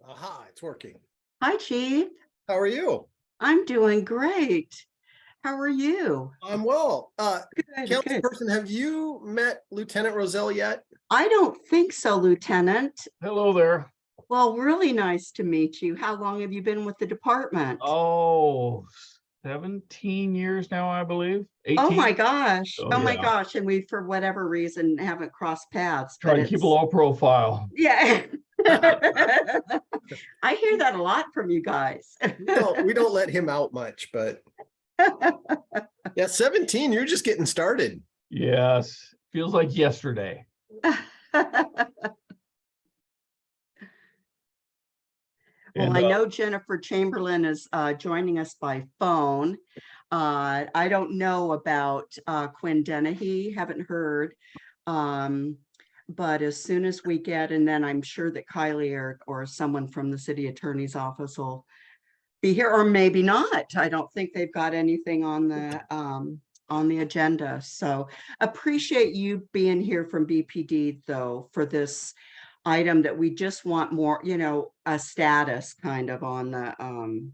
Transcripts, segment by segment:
Aha, it's working. Hi, Chief. How are you? I'm doing great. How are you? I'm well. Good, good. Councilperson, have you met Lieutenant Roselle yet? I don't think so, Lieutenant. Hello there. Well, really nice to meet you. How long have you been with the department? Oh, 17 years now, I believe. 18. Oh my gosh. Oh, Oh my yeah. gosh. And we, for whatever reason, haven't crossed paths. Try But to keep a low profile. yeah. I hear that a lot from you guys. We don't let him out much, but yeah, 17, you're just getting started. Yes, feels like yesterday. Well, And, I know Jennifer Chamberlain is joining us by phone. I don't know about Quinn Dennehy, haven't heard. But as soon as we get, and then I'm sure that Kylie or someone from the city attorney's office will be here, or maybe not. I don't think they've got anything on the agenda. So appreciate you being here from BPD though, for this item that we just want more, a status kind of on the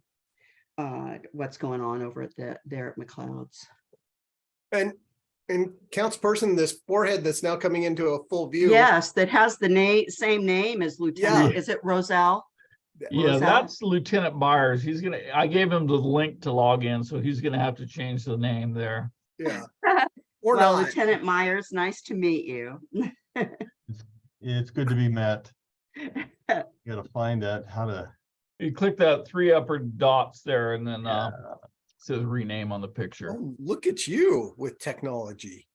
what's going on over at there at McLeod's. And councilperson, this forehead that's now coming into a full view. Yes, that has the same name as Lieutenant. Yeah. Is it Roselle? yeah, Roselle? that's Lieutenant Myers. I gave him the link to log in, so he's gonna have to change the name there. Yeah. Or Well, not. Lieutenant Myers, nice to meet you. It's good to be met. Gotta find out how to. You click that 3 upper dots there, and then it says rename on the picture. Oh, look at you with technology.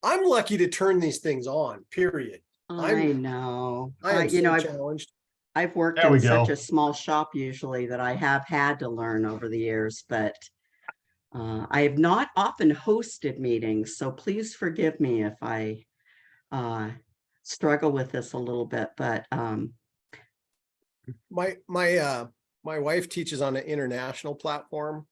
I'm lucky to turn these things on, period. I know. I am so I've challenged. worked There we in such go. a small shop usually that I have had to learn over the years, but I have not often hosted meetings, so please forgive me if I struggle with this a little bit, but My wife teaches on an international platform.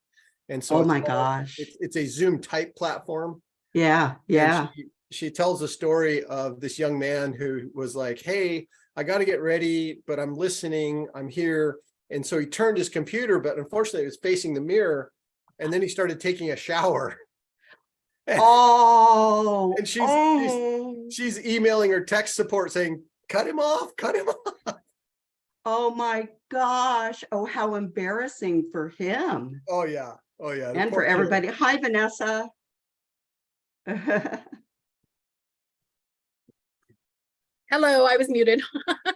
And so oh my gosh. it's a Zoom type platform. Yeah, yeah. And she tells a story of this young man who was like, hey, I got to get ready, but I'm listening, I'm here. And so he turned his computer, but unfortunately it was facing the mirror. And then he started taking a shower. Oh, And she's emailing her tech support saying, cut him off, cut him off. oh my gosh. Oh, how embarrassing for him. Oh yeah. Oh yeah. And for everybody. Hi, Vanessa. Hello, I was muted.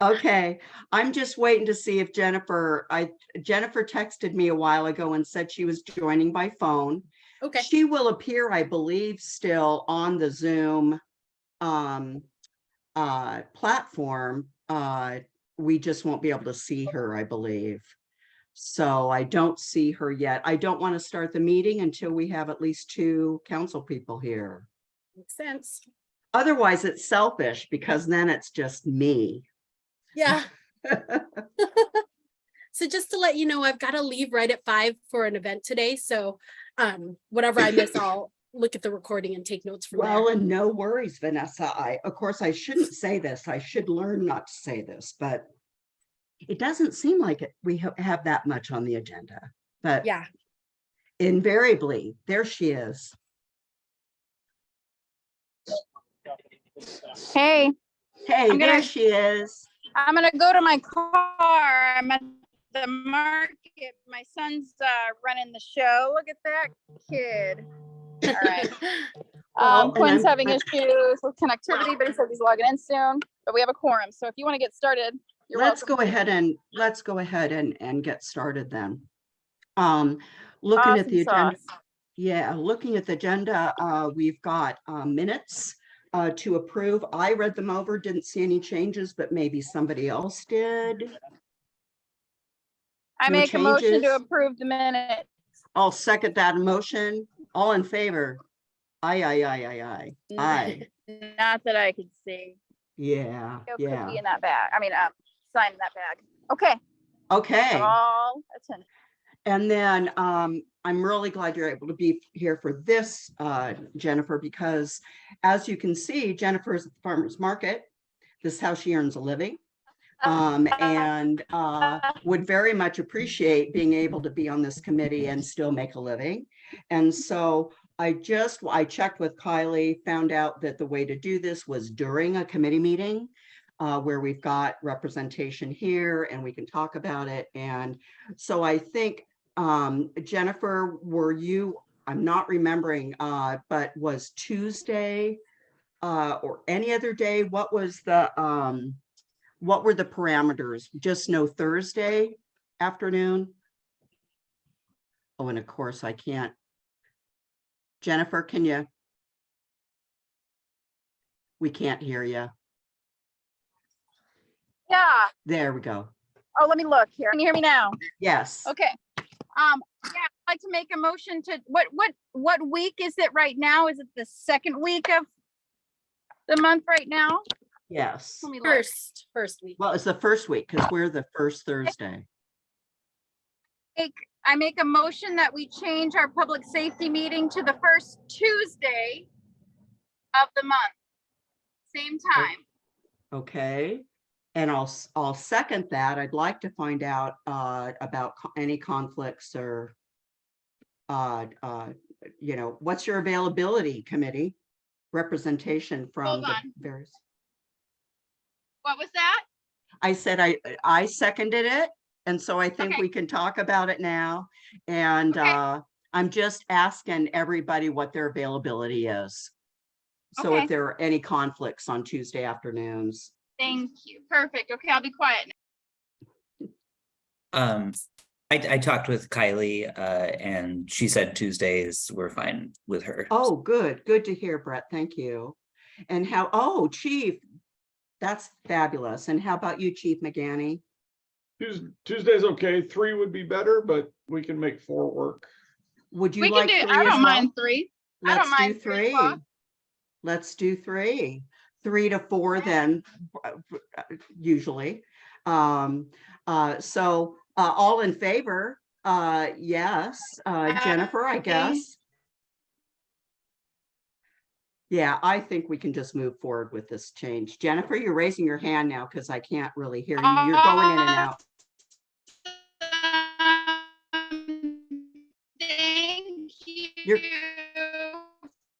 Okay, I'm just waiting to see if Jennifer texted me a while ago and said she was joining by phone. Okay. She will appear, I believe, still on the Zoom platform. We just won't be able to see her, I believe. So I don't see her yet. I don't want to start the meeting until we have at least 2 council people here. Makes sense. Otherwise, it's selfish because then it's just me. Yeah. So just to let you know, I've got to leave right at 5 for an event today. So whatever I miss, I'll look at the recording and take notes from Well, there. and no worries, Vanessa. Of course, I shouldn't say this. I should learn not to say this, but it doesn't seem like we have that much on the agenda. But Yeah. invariably, there she is. Hey, Hey, there she is. I'm gonna go to my car. I'm at the market. My son's running the show. Look at that kid. All right. Well, Quinn's and having issues with connectivity, but he says he's logging in soon. But we have a quorum, so if you want to get started, you're let's welcome. go ahead and get started then. Looking at the agenda. Yeah, looking at the agenda, we've got minutes to approve. I read them over, didn't see any changes, but maybe somebody else did. I No make a motion changes? to approve the minute. I'll second that motion. All in favor? Aye, aye, aye, aye, aye. Aye. Not that I could see. Yeah, Go yeah. cookie in that bag. I mean, sign in that bag. Okay. Okay. All attended. And then I'm really glad you're able to be here for this, Jennifer, because as you can see, Jennifer is at the farmer's market. This is how she earns a living. and would very much appreciate being able to be on this committee and still make a living. And so I checked with Kylie, found out that the way to do this was during a committee meeting where we've got representation here and we can talk about it. And so I think, Jennifer, were you, I'm not remembering, but was Tuesday or any other day? What was the, what were the parameters? Just no Thursday afternoon? Oh, and of course I can't. Jennifer, can you? We can't hear you. Yeah. There we go. Oh, let me look here. Can you hear me now? Yes. Okay. Yeah, I'd like to make a motion to, what week is it right now? Is it the second week of the month right now? Yes. Let me look. First week. Well, it's the first week because we're the first Thursday. I make a motion that we change our public safety meeting to the first Tuesday of the month. Same time. Okay. And I'll second that. I'd like to find out about any conflicts or you know, what's your availability, committee? Representation from Hold the on. various. What was that? I said I seconded it, and so I think Okay. we can talk about it now. And Okay. I'm just asking everybody what their availability is. So Okay. if there are any conflicts on Tuesday afternoons. Thank you. Perfect. Okay, I'll be quiet now. I talked with Kylie, and she said Tuesdays were fine with her. Oh, good. Good to hear, Brett. Thank you. And how, oh, Chief, that's fabulous. And how about you, Chief McGanny? Tuesday's okay. 3 would be better, but we can make 4 work. Would you We like can do, 3 I as don't well? mind 3. I don't Let's do mind 3 3. o'clock. Let's do 3. 3 to 4 then, usually. So all in favor? Yes. Jennifer, I guess. Yeah, I think we can just move forward with this change. Jennifer, you're raising your hand now because I can't really hear you. You're going in and out. Thank you. You're-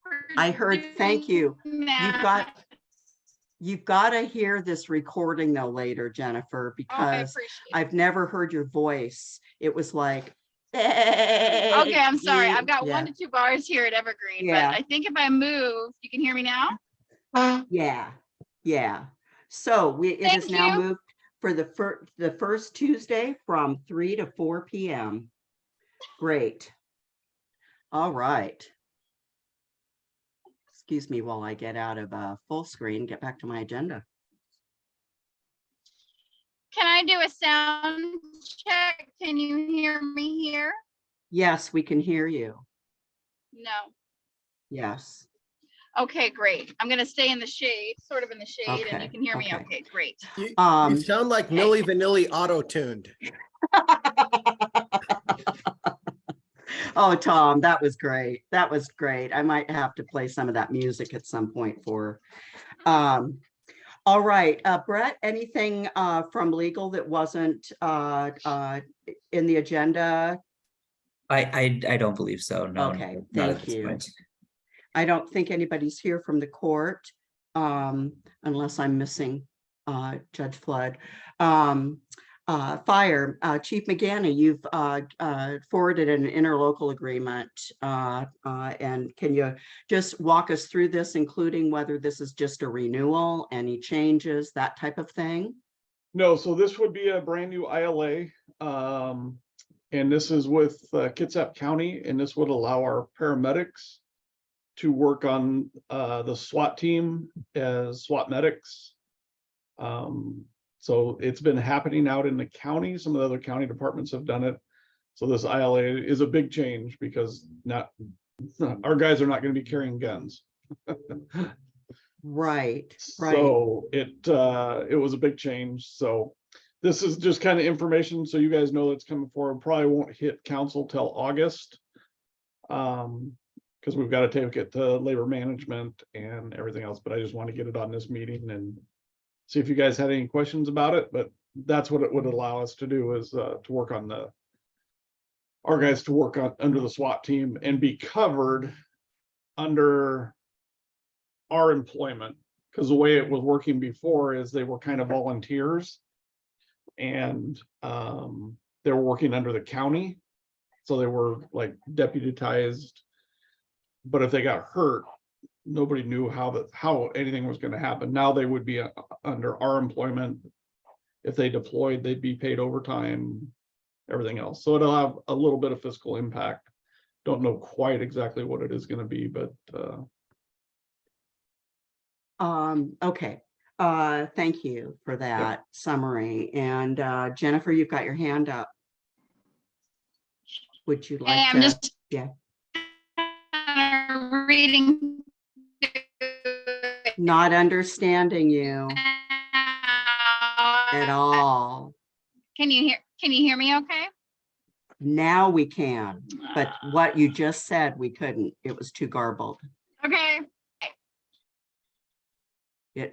for I heard, thank you. doing You've got to hear this recording though later, Jennifer, that. Oh, I because appreciate it. I've never heard your voice. It was like, Okay, I'm sorry. I've got yeah. 1 to 2 bars here at Evergreen, Yeah. but I think if I move, you can hear me now? Yeah, yeah. So it is Thank now you. moved for the first Tuesday from 3 to 4 p.m. Great. All right. Excuse me while I get out of full screen, get back to my agenda. Can I do a sound check? Can you hear me here? Yes, we can hear you. No. Yes. Okay, great. I'm gonna stay in the shade, sort of in the shade, and Okay, you can hear me. okay. Okay, great. You Um, sound like Milli Vanilli auto-tuned. Oh, Tom, that was great. That was great. I might have to play some of that music at some point for. All right, Brett, anything from legal that wasn't in the agenda? I don't believe so. No. Okay, not at thank this you. point. I don't think anybody's here from the court, unless I'm missing Judge Flood. Fire, Chief McGanny, you've forwarded an interlocal agreement. And can you just walk us through this, including whether this is just a renewal, any changes, that type of thing? No, so this would be a brand new ILA. And this is with Kitsap County, and this would allow our paramedics to work on the SWAT team as SWAT medics. So it's been happening out in the county. Some of the other county departments have done it. So this ILA is a big change because our guys are not going to be carrying guns. Right, right. So it was a big change. So this is just kind of information so you guys know that's coming forward. Probably won't hit council till August. Because we've got to take it to labor management and everything else, but I just want to get it on this meeting and see if you guys had any questions about it, but that's what it would allow us to do, is to work on our guys to work on under the SWAT team and be covered under our employment. Because the way it was working before is they were kind of volunteers, and they were working under the county. So they were like deputized, but if they got hurt, nobody knew how anything was going to happen. Now they would be under our employment. If they deployed, they'd be paid overtime, everything else. So it'll have a little bit of fiscal impact. Don't know quite exactly what it is going to be, but okay. Thank you for that summary. And Jennifer, you've got your hand up. Would you like Hey, I'm to? just Yeah. reading. Not understanding you at all. Can you hear me okay? Now we can, but what you just said, we couldn't. It was too garbled. Okay. It.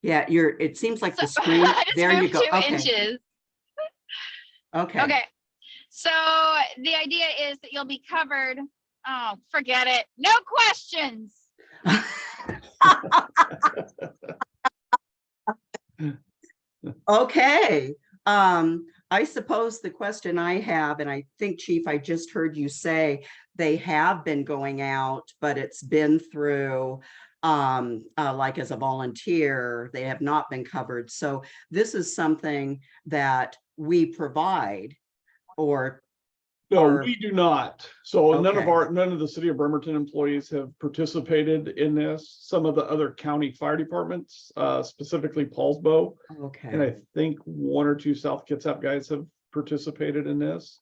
Yeah, it seems like the So, screen, I just there you moved go. 2 Okay. inches. Okay. Okay. So the idea is that you'll be covered. Oh, forget it. No questions. Okay. I suppose the question I have, and I think Chief, I just heard you say they have been going out, but it's been through like as a volunteer, they have not been covered. So this is something that we provide, or no, Or- we do not. So none Okay. of the city of Bremerton employees have participated in this. Some of the other county fire departments, specifically Paulsbo, and okay, I think 1 or 2 South Kitsap guys have participated in this.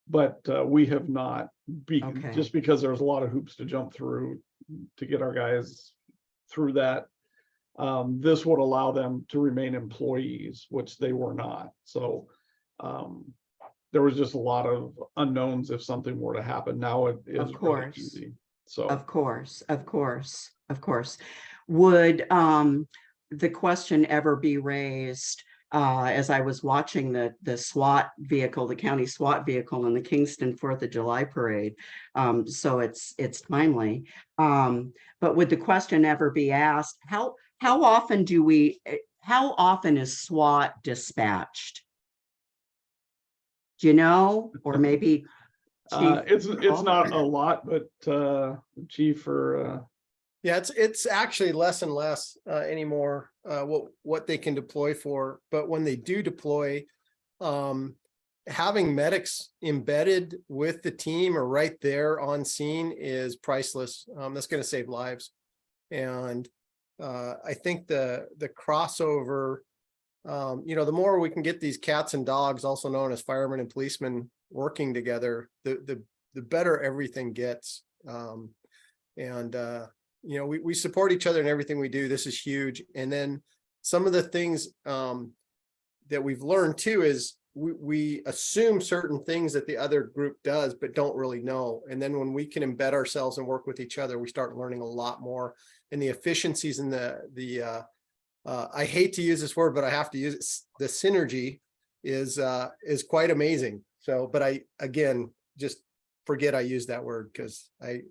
But we have not, Okay. just because there's a lot of hoops to jump through to get our guys through that. This would allow them to remain employees, which they were not. So there was just a lot of unknowns if something were to happen. Now it is Of really course. easy. So of course, of course, of course. Would the question ever be raised as I was watching the SWAT vehicle, the county SWAT vehicle in the Kingston 4th of July parade? So it's timely. But would the question ever be asked, how often is SWAT dispatched? Do you know, or maybe Chief? it's not a lot, but Chief or Yeah, it's actually less and less anymore, what they can deploy for. But when they do deploy, having medics embedded with the team or right there on scene is priceless. That's going to save lives. And I think the crossover, the more we can get these cats and dogs, also known as firemen and policemen, working together, the better everything gets. We support each other in everything we do. This is huge. And then some of the things that we've learned too is we assume certain things that the other group does, but don't really know. And then when we can embed ourselves and work with each other, we start learning a lot more. And the efficiencies and the I hate to use this word, but I have to use it. The synergy is quite amazing. So, but I, again, just forget I use that word, because I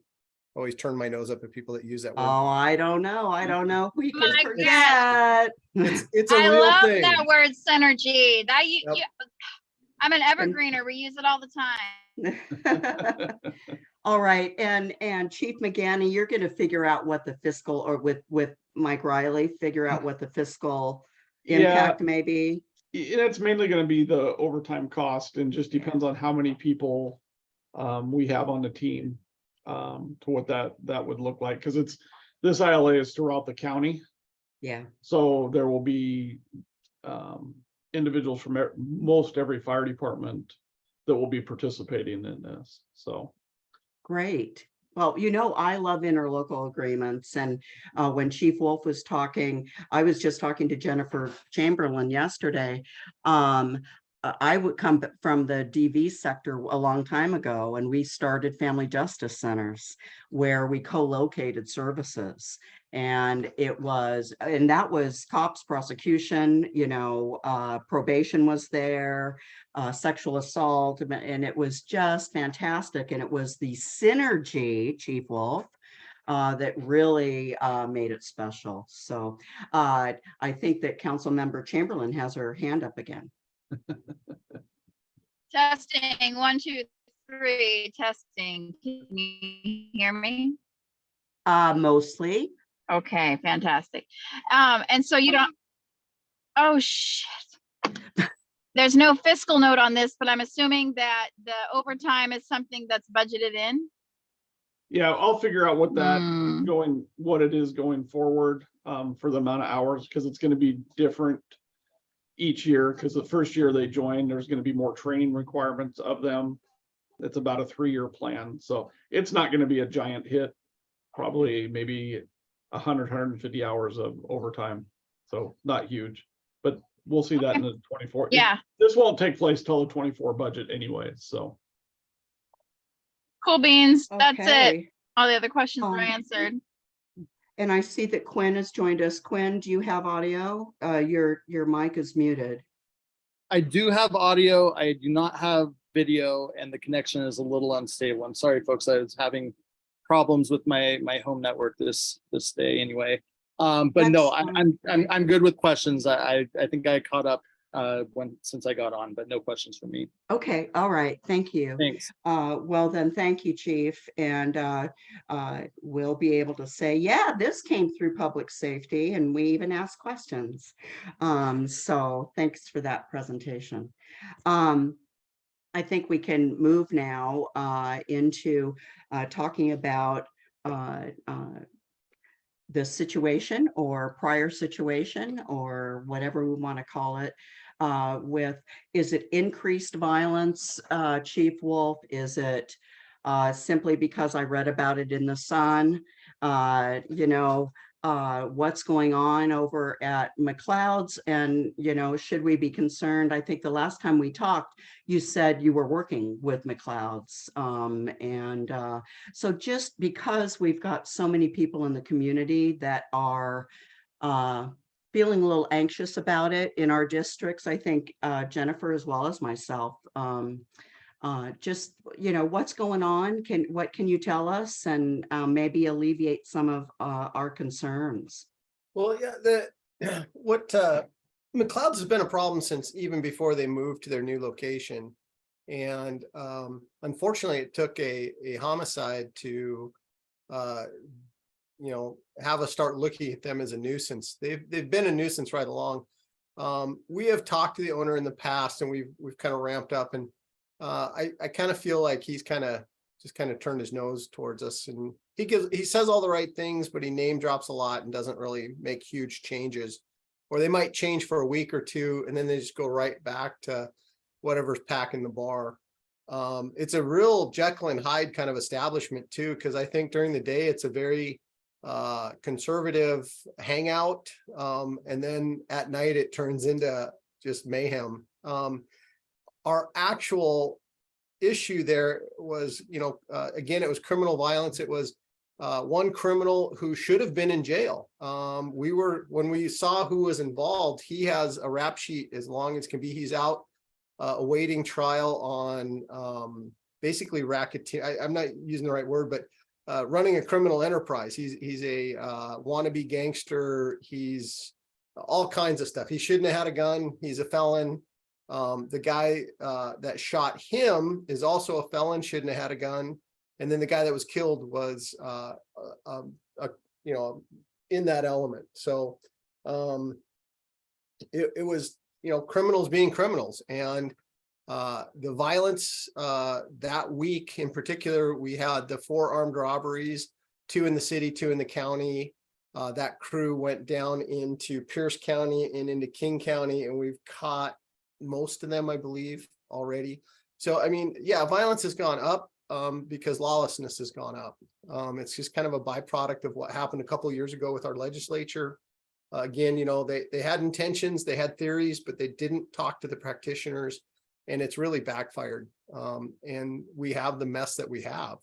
always turn my nose up at people that use that word. Oh, I don't know. We can My forget. It's a I real love thing. that word synergy. Yep. I'm an evergreener. We use it all the time. All right, and Chief McGanny, you're going to figure out what the fiscal, or with Mike Riley, figure out what the fiscal impact may be. It's mainly going to be the overtime cost, and just depends on how many people we have on the team to what that would look like, because this ILA is throughout the county. Yeah. So there will be individuals from most every fire department that will be participating in this. So Great. Well, I love interlocal agreements. And when Chief Wolf was talking, I was just talking to Jennifer Chamberlain yesterday. I would come from the DV sector a long time ago, and we started family justice centers where we co-located services. And that was cops, prosecution, probation was there, sexual assault, and it was just fantastic. And it was the synergy, Chief Wolf, that really made it special. So I think that Council Member Chamberlain has her hand up again. Testing, 1, 2, 3, testing. Can you hear me? Mostly. Okay, fantastic. And so you don't, oh, shit. There's no fiscal note on this, but I'm assuming that the overtime is something that's budgeted in? Yeah, I'll figure out what that Mm. what it is going forward for the amount of hours, because it's going to be different each year, because the first year they join, there's going to be more training requirements of them. It's about a 3-year plan, so it's not going to be a giant hit, probably maybe 150 hours of overtime, so not huge, but we'll see that in the 24. Yeah, This won't take place till the 24 budget anyway, so. cool beans. That's it. Okay. All the other questions were Um, answered. And I see that Quinn has joined us. Quinn, do you have audio? Your mic is muted. I do have audio. I do not have video, and the connection is a little unstable. I'm sorry, folks. I was having problems with my home network this day anyway. But no, I'm good with questions. I think I caught up since I got on, but no questions for me. Okay, all right, thank you. Thanks. Well then, thank you, Chief, and we'll be able to say, yeah, this came through public safety, and we even asked questions. So thanks for that presentation. I think we can move now into talking about the situation or prior situation or whatever we want to call it, is it increased violence, Chief Wolf? Is it simply because I read about it in the Sun? What's going on over at McLeod's, and should we be concerned? I think the last time we talked, you said you were working with McLeod's, so just because we've got so many people in the community that are feeling a little anxious about it in our districts, I think Jennifer as well as myself, just what's going on, what can you tell us, and maybe alleviate some of our concerns? Well, yeah, McLeod's has been a problem since even before they moved to their new location. And unfortunately, it took a homicide to have us start looking at them as a nuisance. They've been a nuisance right along. We have talked to the owner in the past, and we've kind of ramped up, and I kind of feel like he's just turned his nose towards us, and he says all the right things, but he name drops a lot and doesn't really make huge changes, or they might change for a week or two and then they just go right back to whatever's packing the bar. It's a real Jekyll and Hyde kind of establishment too, because I think during the day it's a very conservative hangout, and then at night it turns into just mayhem. Our actual issue there was, again, it was criminal violence. It was one criminal who should have been in jail. When we saw who was involved, he has a rap sheet as long as can be. He's out awaiting trial on basically racketeer. I'm not using the right word, but running a criminal enterprise. He's a wannabe gangster. He's all kinds of stuff. He shouldn't have had a gun. He's a felon. The guy that shot him is also a felon, shouldn't have had a gun. And then the guy that was killed was, in that element. So it was, criminals being criminals. And the violence that week in particular, we had the 4 armed robberies, 2 in the city, 2 in the county. That crew went down into Pierce County and into King County, and we've caught most of them, I believe, already. So, I mean, yeah, violence has gone up because lawlessness has gone up. It's just kind of a byproduct of what happened a couple of years ago with our legislature. Again, you know, they had intentions, they had theories, but they didn't talk to the practitioners, and it's really backfired. And we have the mess that we have.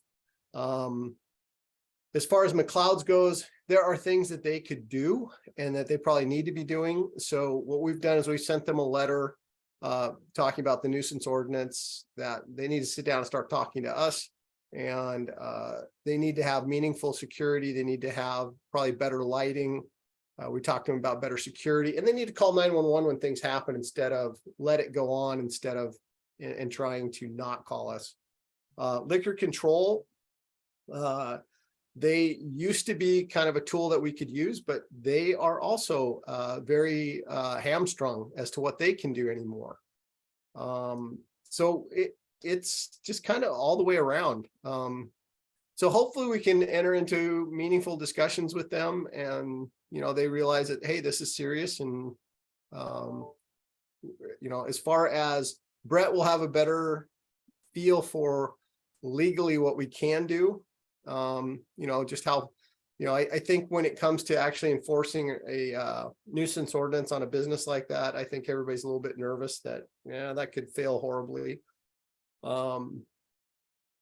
As far as McLeod's goes, there are things that they could do and that they probably need to be doing. So what we've done is we sent them a letter talking about the nuisance ordinance, that they need to sit down and start talking to us. And they need to have meaningful security. They need to have probably better lighting. We talked to them about better security, and they need to call 911 when things happen instead of let it go on, instead of and trying to not call us. Liquor control, they used to be kind of a tool that we could use, but they are also very hamstrung as to what they can do anymore. So it's just kind of all the way around. So hopefully we can enter into meaningful discussions with them, and you know, they realize that, hey, this is serious. And you know, as far as Brett will have a better feel for legally what we can do, you know, just how, you know, I think when it comes to actually enforcing a nuisance ordinance on a business like that, I think everybody's a little bit nervous that, yeah, that could fail horribly.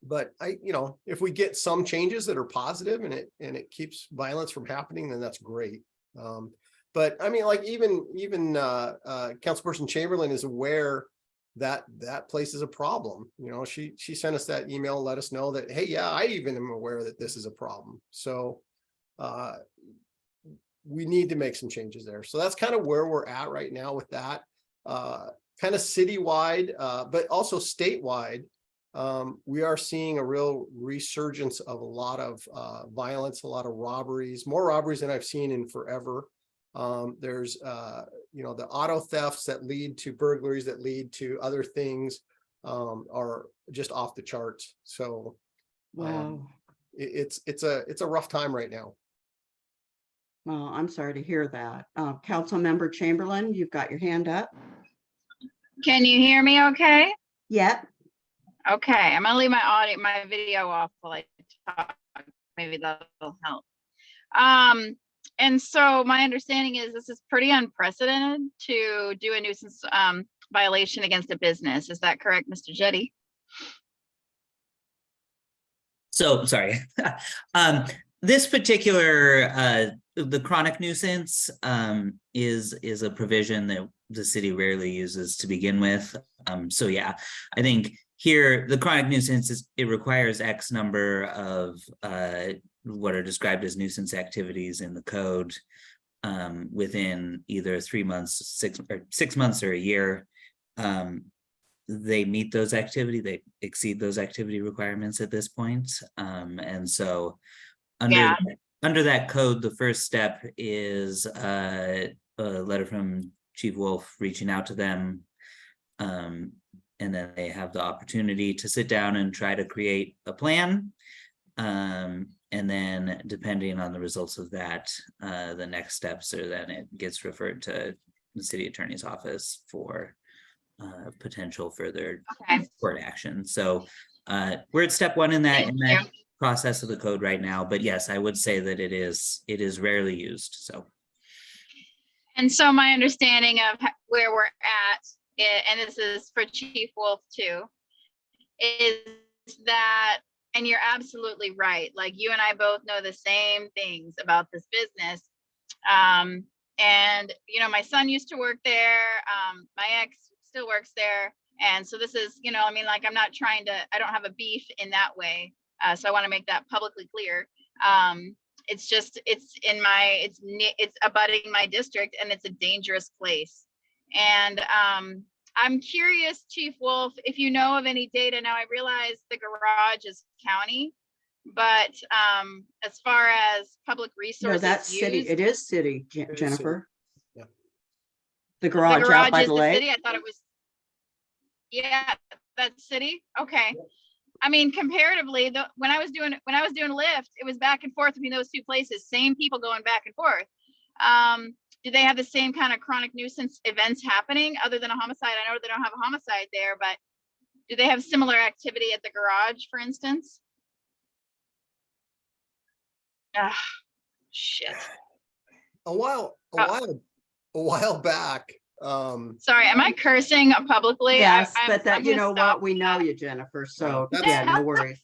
But you know, if we get some changes that are positive and it keeps violence from happening, then that's great. But I mean, like even Councilperson Chamberlain is aware that that place is a problem. You know, she sent us that email, let us know that, hey, yeah, I even am aware that this is a problem. So we need to make some changes there. So that's kind of where we're at right now with that. Kind of citywide, but also statewide. We are seeing a real resurgence of a lot of violence, a lot of robberies, more robberies than I've seen in forever. There's, you know, the auto thefts that lead to burglaries, that lead to other things, are just off the charts. So, Wow. it's a rough time right now. Well, I'm sorry to hear that. Councilmember Chamberlain, you've got your hand up. Can you hear me okay? Yep. Okay, I'm gonna leave my video off while I talk. Maybe that'll help. And so my understanding is this is pretty unprecedented to do a nuisance violation against a business. Is that correct, Mr. Jetty? So, sorry. This particular, the chronic nuisance is a provision that the city rarely uses to begin with. So yeah, I think here, the chronic nuisance it requires X number of what are described as nuisance activities in the code within either 3 months, 6 months, or a year. They meet those they exceed those activity requirements at this point. And so under that code, the first step is a letter from Chief Wolf reaching out to them. And then they have the opportunity to sit down and try to create a plan. And then depending on the results of that, the next steps are then it gets referred to the city attorney's office for potential further court action. So we're at step one in that process of the code right now. But yes, I would say that it is rarely used. So. And so my understanding of where we're at, and this is for Chief Wolf too, is that, and you're absolutely right, like you and I both know the same things about this business. And you know, my son used to work there, my ex still works there, and so this is, you know, I mean, like, I'm not trying to, I don't have a beef in that way, so I want to make that publicly clear. It's just, it's abutting my district, and it's a dangerous place. And I'm curious, Chief Wolf, if you know of any data. Now, I realize the garage is county, but as far as public No, resources that's city. used, It is city, It is Jennifer. city. Yeah. The garage out by is the the lake. city. I thought it was, yeah, that's city. Okay. I mean, comparatively, when I was doing Lyft, it was back and forth between those two places, same people going back and forth. Do they have the same kind of chronic nuisance events happening other than a homicide? I know they don't have a homicide there, but do they have similar activity at the garage, for instance? Ah, shit. a while back, Sorry, am I cursing publicly? Yes, I'm- but that, I'm you gonna know stop what, we know you, Jennifer, so That's- yeah, no worries.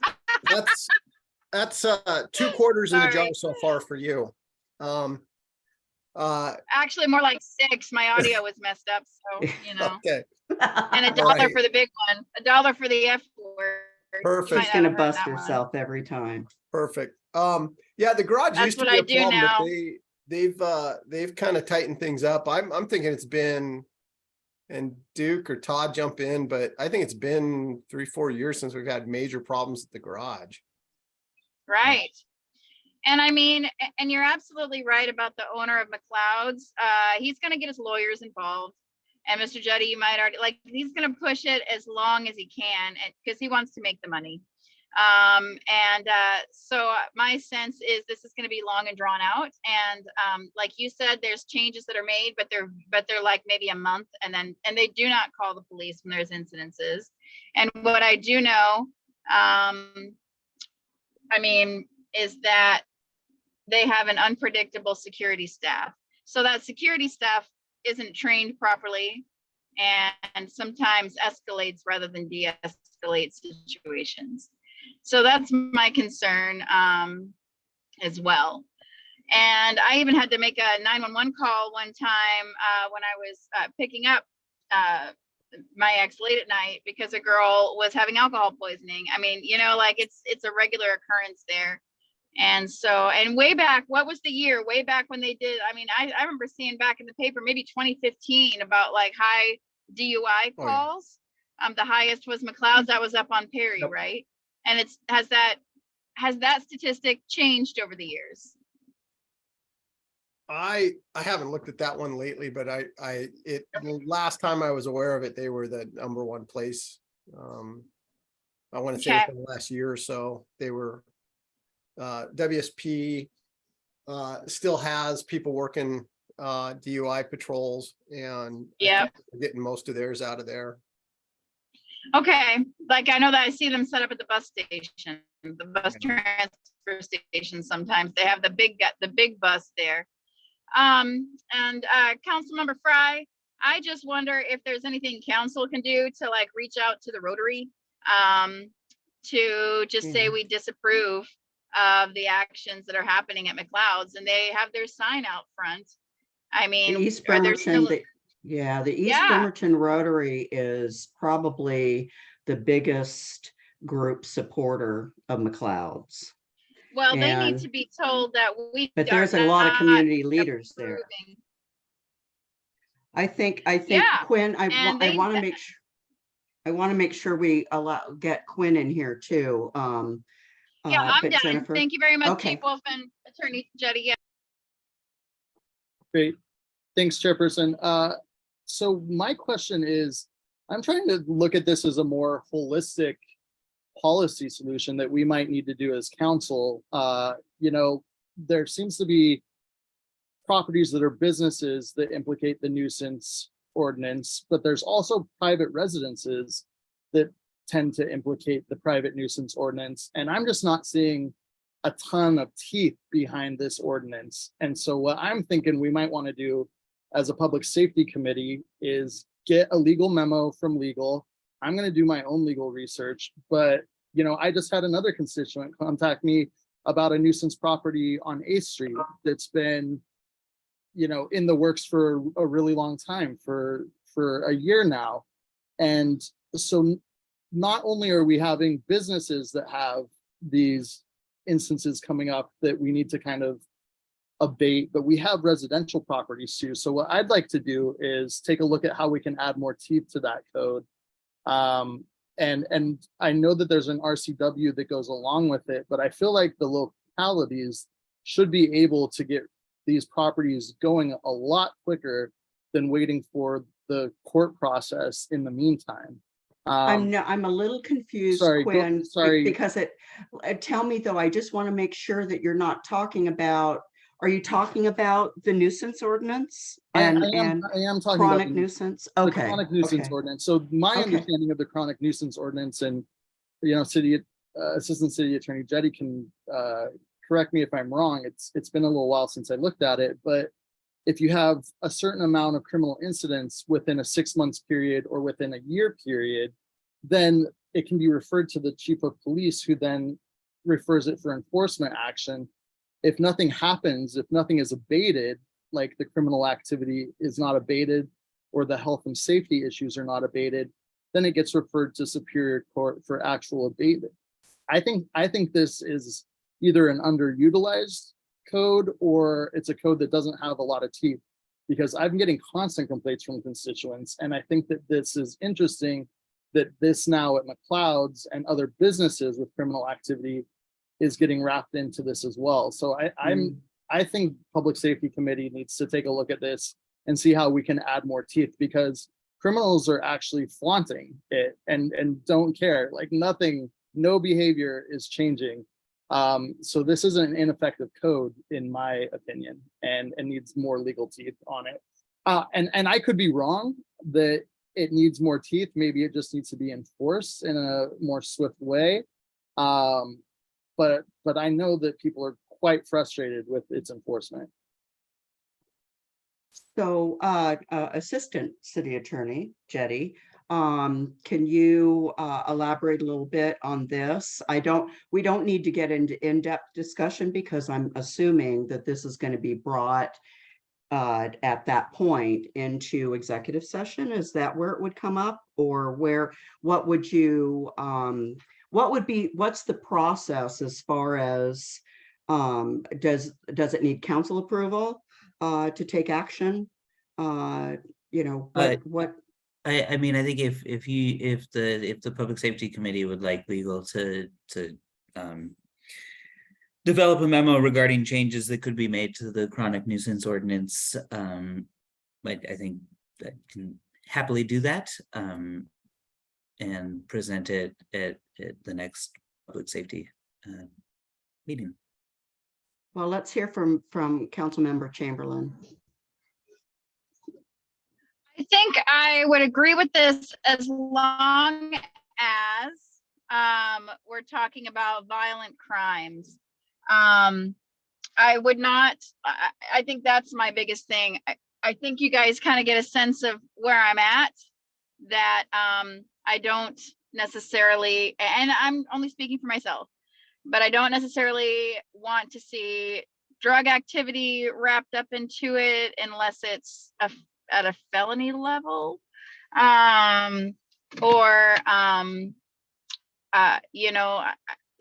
that's 2 quarters in the jar Sorry. so far for you. Actually, more like 6. My audio was messed up, so, you know. Okay, And a All dollar right. for the big one, $1 for the F word. You Perfect. might She's not gonna have heard bust that one. herself every time. perfect. Yeah, the garage That's used to what be I a do problem, but now. they've kind of tightened things up. I'm thinking it's been, and Duke or Todd jump in, but I think it's been 3-4 years since we've had major problems at the garage. Right. And I mean, and you're absolutely right about the owner of McLeod's. He's gonna get his lawyers involved. And Mr. Jetty, you might already, like, he's gonna push it as long as he can, and because he wants to make the money. So my sense is this is gonna be long and drawn out. And like you said, there's changes that are made, but they're like maybe a month, and they do not call the police when there's incidences. And what I do know, I mean, is that they have an unpredictable security staff. So that security staff isn't trained properly and sometimes escalates rather than de-escalate situations. So that's my concern as well. And I even had to make a 911 call one time when I was picking up my ex late at night because a girl was having alcohol poisoning. I mean, you know, like it's a regular occurrence there. And so, and way back, what was the year? Way back when they did, I mean, I remember seeing back in the paper, maybe 2015, about like high DUI Oh, yeah. calls. The highest was McLeod's, that was up on Perry, Yep. right? And has that statistic changed over the years? I haven't looked at that one lately, but the last time I was aware of it, they were the #1 place. I want to say Okay. for the last year or so, they were, WSP still has people working DUI patrols, and I Yep. think they're getting most of theirs out of there. Okay, like I know that I see them set up at the bus station, the bus transfer station. Sometimes they have the big bus there. Councilmember Fry, I just wonder if there's anything council can do to like reach out to the Rotary, to just say we disapprove of the actions that are happening at McLeod's, and they have their sign out front. I The mean, East are there Bremerton, still? the East Yeah. Bremerton Rotary is probably the biggest group supporter of McLeod's. Well, they need and- to be told that we. But are there's a lot of not community leaders there. approving. I think Yeah, Quinn, I and they- want to make sure. I want to make sure we get Quinn in here too. Yeah, I'm but done. Jennifer, Thank you very much, Okay. Chief Wolf and Attorney Jetty. Yeah. Great. Thanks, Chairperson. So my question is, I'm trying to look at this as a more holistic policy solution that we might need to do as council. You know, there seems to be properties that are businesses that implicate the nuisance ordinance, but there's also private residences that tend to implicate the private nuisance ordinance. And I'm just not seeing a ton of teeth behind this ordinance. And so what I'm thinking we might want to do as a public safety committee is get a legal memo from legal. I'm going to do my own legal research, but you know, I just had another constituent contact me about a nuisance property on 8th Street that's been, you know, in the works for a really long time, for a year now. And so not only are we having businesses that have these instances coming up that we need to kind of abate, but we have residential properties too. So what I'd like to do is take a look at how we can add more teeth to that code. And I know that there's an RCW that goes along with it, but I feel like the localities should be able to get these properties going a lot quicker than waiting for the court process in the meantime. I'm a little confused, sorry, Quinn, sorry. because tell me though, I just want to make sure that you're not talking about, are you talking about the nuisance ordinance? I am talking about chronic nuisance? the Okay. chronic nuisance okay. ordinance. So my Okay. understanding of the chronic nuisance ordinance, and you know, Assistant City Attorney Jetty can correct me if I'm wrong. It's been a little while since I looked at it, but if you have a certain amount of criminal incidents within a 6 months period or within a year period, then it can be referred to the chief of police, who then refers it for enforcement action. If nothing happens, if nothing is abated, like the criminal activity is not abated or the health and safety issues are not abated, then it gets referred to Superior Court for actual abatement. I think this is either an underutilized code or it's a code that doesn't have a lot of teeth, because I'm getting constant complaints from constituents. And I think that this is interesting that this now at McLeod's and other businesses with criminal activity is getting wrapped into this as well. So I think Public Safety Committee needs to take a look at this and see how we can add more teeth, because criminals are actually flaunting it and don't care. Like nothing, no behavior is changing. So this is an ineffective code, in my opinion, and needs more legal teeth on it. And I could be wrong that it needs more teeth. Maybe it just needs to be enforced in a more swift way. But I know that people are quite frustrated with its enforcement. So, Assistant City Attorney Jetty, can you elaborate a little bit on this? We don't need to get into in-depth discussion, because I'm assuming that this is going to be brought at that point into executive session. Is that where it would come up, or what would you, what's the process as far as, does it need council approval to take action? You know, what? I mean, I think if the Public Safety Committee would like legal to develop a memo regarding changes that could be made to the chronic nuisance ordinance, but I think that can happily do that and present it at the next public safety meeting. Well, let's hear from Councilmember Chamberlain. I think I would agree with this as long as we're talking about violent crimes. I would not, I think that's my biggest thing. I think you guys kind of get a sense of where I'm at, that I don't necessarily, and I'm only speaking for myself, but I don't necessarily want to see drug activity wrapped up into it unless it's at a felony level, or you know,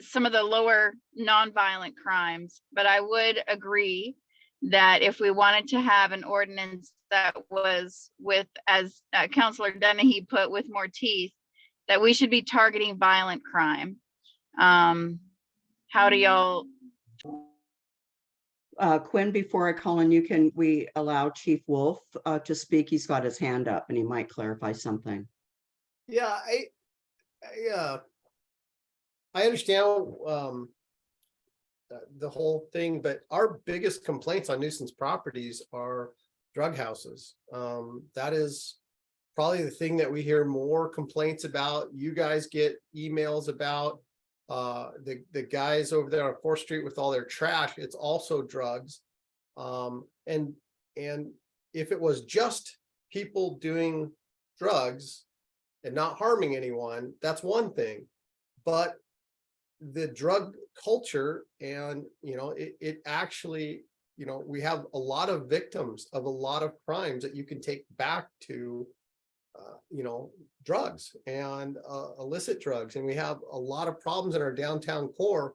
some of the lower non-violent crimes. But I would agree that if we wanted to have an ordinance that was with, as Councilor Dennehy put, with more teeth, that we should be targeting violent crime. How do y'all? Quinn, before I call on you, can we allow Chief Wolf to speak? He's got his hand up and he might clarify something. Yeah, I understand the whole thing, but our biggest complaints on nuisance properties are drug houses. That is probably the thing that we hear more complaints about. You guys get emails about the guys over there on 4th Street with all their trash. It's also drugs. And if it was just people doing drugs and not harming anyone, that's one thing. But the drug culture, and it actually, we have a lot of victims of a lot of crimes that you can take back to drugs and illicit drugs. And we have a lot of problems in our downtown core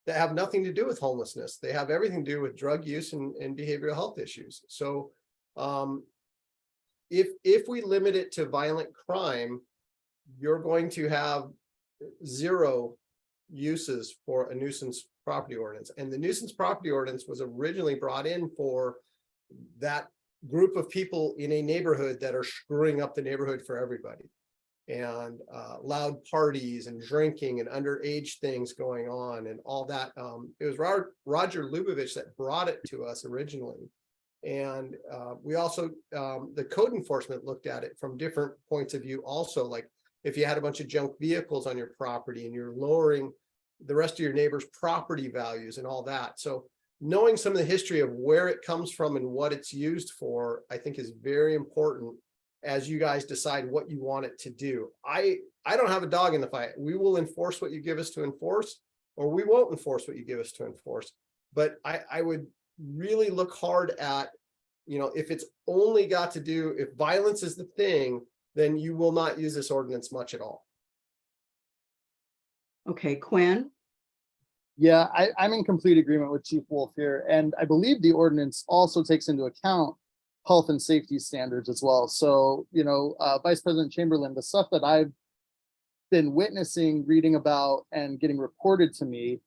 that have nothing to do with homelessness. They have everything to do with drug use and behavioral health issues. So if we limit it to violent crime, you're going to have zero uses for a nuisance property ordinance. And the nuisance property ordinance was originally brought in for that group of people in a neighborhood that are screwing up the neighborhood for everybody, and loud parties and drinking and underage things going on and all that. It was Roger Lubavitch that brought it to us originally. And we also, the code enforcement looked at it from different points of view also, like if you had a bunch of junk vehicles on your property and you're lowering the rest of your neighbor's property values and all that. So knowing some of the history of where it comes from and what it's used for, I think is very important as you guys decide what you want it to do. I don't have a dog in the fight. We will enforce what you give us to enforce, or we won't enforce what you give us to enforce. But I would really look hard at, you know, if it's only got to do, if violence is the thing, then you will not use this ordinance much at all. Okay, Quinn? Yeah, I'm in complete agreement with Chief Wolf here, and I believe the ordinance also takes into account health and safety standards as well. So, you know, Vice President Chamberlain, the stuff that I've been witnessing, reading about, and getting reported to me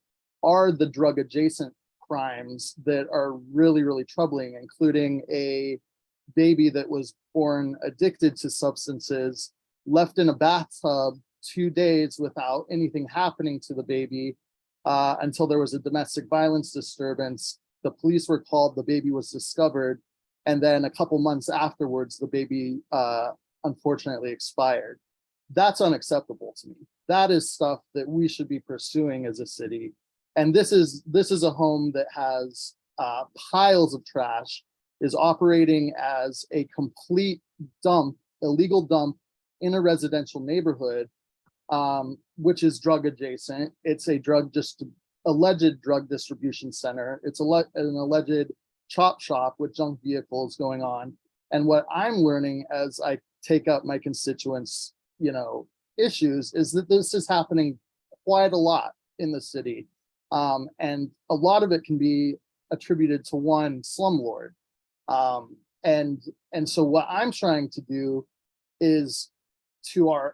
are the drug adjacent crimes that are really, really troubling, including a baby that was born addicted to substances, left in a bathtub 2 days without anything happening to the baby until there was a domestic violence disturbance. The police were called, the baby was discovered, and then a couple months afterwards, the baby unfortunately expired. That's unacceptable to me. That is stuff that we should be pursuing as a city. And this is a home that has piles of trash, is operating as a complete dump, illegal dump in a residential neighborhood, which is drug adjacent. It's a alleged drug distribution center. It's an alleged chop shop with junk vehicles going on. And what I'm learning as I take up my constituents, you know, issues is that this is happening quite a lot in the city. And a lot of it can be attributed to one slumlord. And so what I'm trying to do is to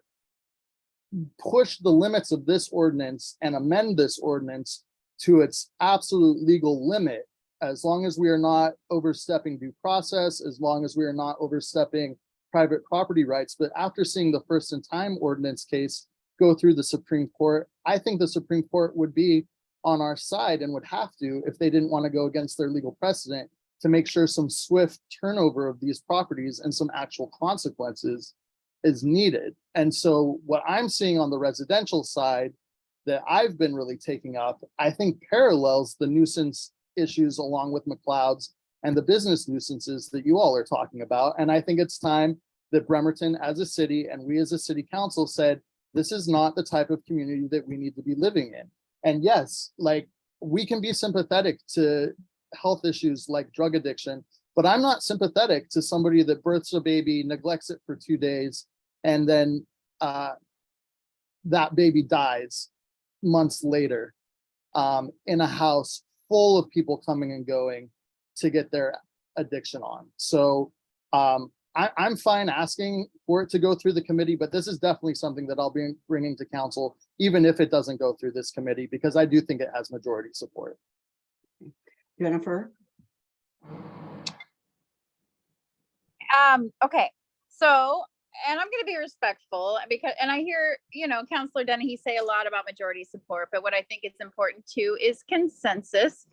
push the limits of this ordinance and amend this ordinance to its absolute legal limit, as long as we are not overstepping due process, as long as we are not overstepping private property rights. But after seeing the first in time ordinance case go through the Supreme Court, I think the Supreme Court would be on our side and would have to, if they didn't want to go against their legal precedent, to make sure some swift turnover of these properties and some actual consequences is needed. And so what I'm seeing on the residential side that I've been really taking up, I think parallels the nuisance issues along with McLeod's and the business nuisances that you all are talking about. And I think it's time that Bremerton as a city and we as a city council said, this is not the type of community that we need to be living in. And yes, like we can be sympathetic to health issues like drug addiction, but I'm not sympathetic to somebody that births a baby, neglects it for 2 days, and then that baby dies months later in a house full of people coming and going to get their addiction on. So I'm fine asking for it to go through the committee, but this is definitely something that I'll be bringing to council, even if it doesn't go through this committee, because I do think it has majority support. Jennifer? Okay, so, and I'm gonna be respectful because, and I hear, you know, Councilor Dennehy say a lot about majority support, but what I think is important too is consensus.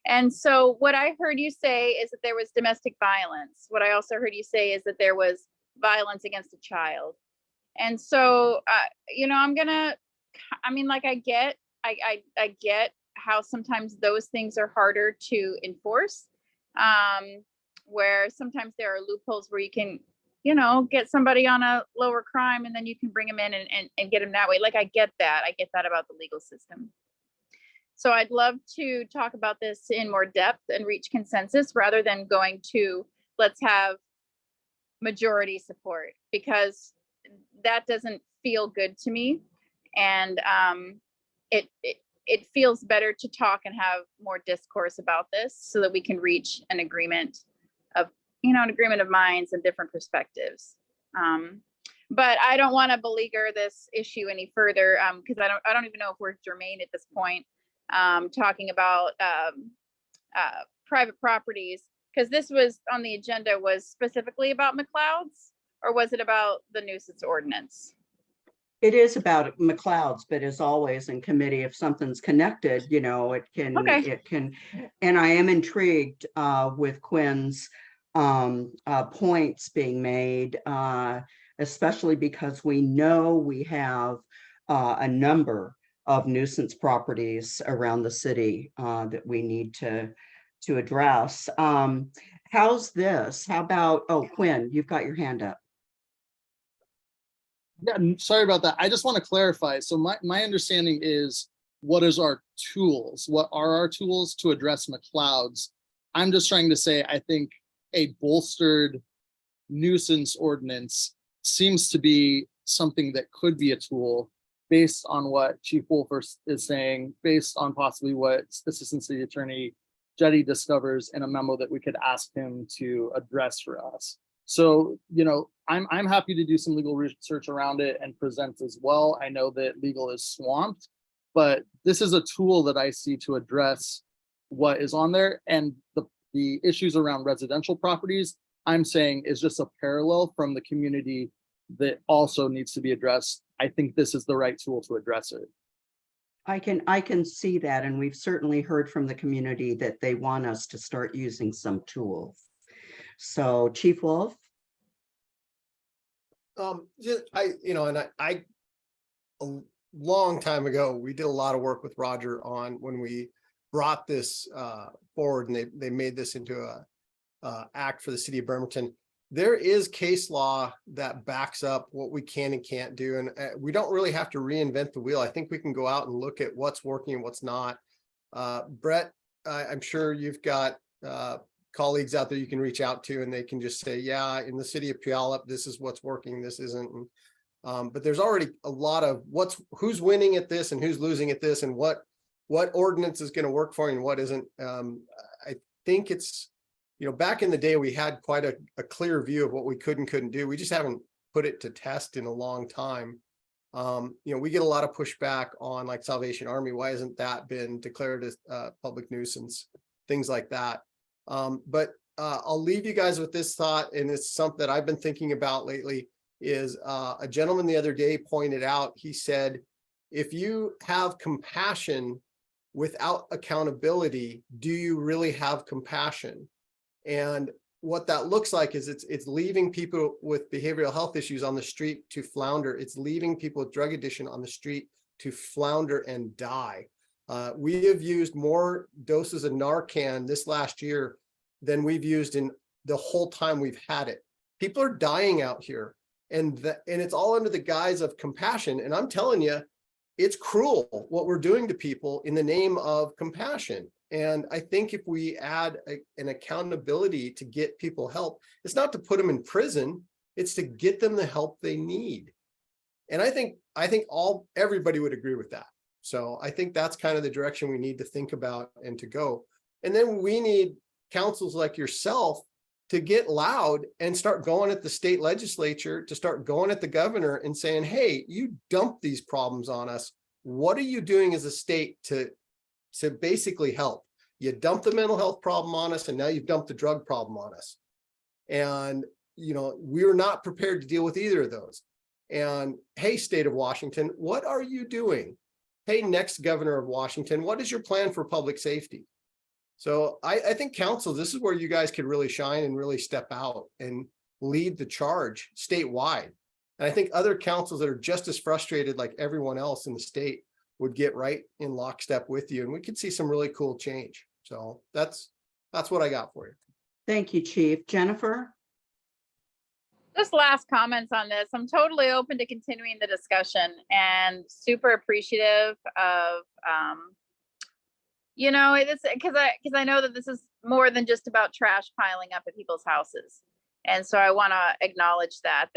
And so what I heard you say is that there was domestic violence. What I also heard you say is that there was violence against a child. And so, you know, I get how sometimes those things are harder to enforce, where sometimes there are loopholes where you can, you know, get somebody on a lower crime and then you can bring them in and get them that way. Like, I get that about the legal system. So I'd love to talk about this in more depth and reach consensus rather than going to, let's have majority support, because that doesn't feel good to me. And it feels better to talk and have more discourse about this so that we can reach an agreement of, you know, an agreement of minds and different perspectives. But I don't want to beleaguer this issue any further, because I don't even know if we're germane at this point, talking about private properties, because this was on the agenda was specifically about McLeod's, or was it about the nuisance ordinance? It is about McLeod's, but as always in committee, if something's connected, you know, it can, and I am intrigued with Quinn's points being made, especially because we know we have a number of nuisance properties around the city that we need to address. How's this? How about, oh, Quinn, you've got your hand up. Yeah, sorry about that. I just want to clarify. So my understanding is, what is our tools? What are our tools to address McLeod's? I'm just trying to say, I think a bolstered nuisance ordinance seems to be something that could be a tool based on what Chief Wolf is saying, based on possibly what Assistant City Attorney Jetty discovers in a memo that we could ask him to address for us. So, you know, I'm happy to do some legal research around it and present as well. I know that legal is swamped, but this is a tool that I see to address what is on there. And the issues around residential properties, I'm saying, is just a parallel from the community that also needs to be addressed. I think this is the right tool to address it. I can see that, and we've certainly heard from the community that they want us to start using some tools. So Chief Wolf? Just, I a long time ago, we did a lot of work with Roger on when we brought this forward, and they made this into a act for the city of Bremerton. There is case law that backs up what we can and can't do, and we don't really have to reinvent the wheel. I think we can go out and look at what's working and what's not. Brett, I'm sure you've got colleagues out there you can reach out to, and they can just say, yeah, in the city of Puyallup, this is what's working, this isn't. But there's already a lot of who's winning at this and who's losing at this, and what ordinance is going to work for you and what isn't. I think it's, back in the day, we had quite a clear view of what we could and couldn't do. We just haven't put it to test in a long time. We get a lot of pushback on like Salvation Army. Why hasn't that been declared as a public nuisance? Things like that. But I'll leave you guys with this thought, and it's something that I've been thinking about lately, is a gentleman the other day pointed out, he said, if you have compassion without accountability, do you really have compassion? And what that looks like is it's leaving people with behavioral health issues on the street to flounder. It's leaving people with drug addiction on the street to flounder and die. We have used more doses of Narcan this last year than we've used in the whole time we've had it. People are dying out here, and it's all under the guise of compassion. And I'm telling you, it's cruel what we're doing to people in the name of compassion. And I think if we add an accountability to get people help, it's not to put them in prison, it's to get them the help they need. And I think everybody would agree with that. So I think that's kind of the direction we need to think about and to go. And then we need councils like yourself to get loud and start going at the state legislature, to start going at the governor and saying, hey, you dumped these problems on us. What are you doing as a state to basically help? You dumped the mental health problem on us, and now you've dumped the drug problem on us. And, we're not prepared to deal with either of those. And hey, state of Washington, what are you doing? Hey, next governor of Washington, what is your plan for public safety? So I think council, this is where you guys could really shine and really step out and lead the charge statewide. And I think other councils that are just as frustrated like everyone else in the state would get right in lockstep with you, and we could see some really cool change. So that's what I got for you. Thank you, Chief. Jennifer? Just last comments on this. I'm totally open to continuing the discussion and super appreciative of, it's because I know that this is more than just about trash piling up at people's houses. And so I want to acknowledge that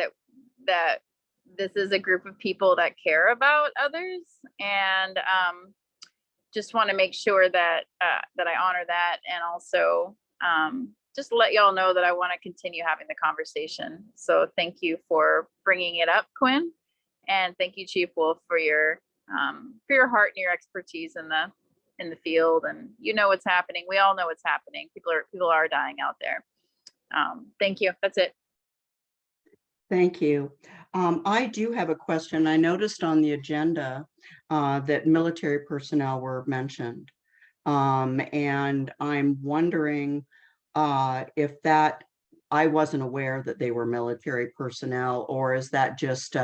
this is a group of people that care about others, and just want to make sure that that I honor that, and also just let y'all know that I want to continue having the conversation. So thank you for bringing it up, Quinn, and thank you, Chief Wolf, for your heart and your expertise in the field. And what's happening. We all know what's happening. People are dying out there. Thank you. That's it. Thank you. I do have a question. I noticed on the agenda that military personnel were mentioned. And I'm wondering if I wasn't aware that they were military personnel, or is that just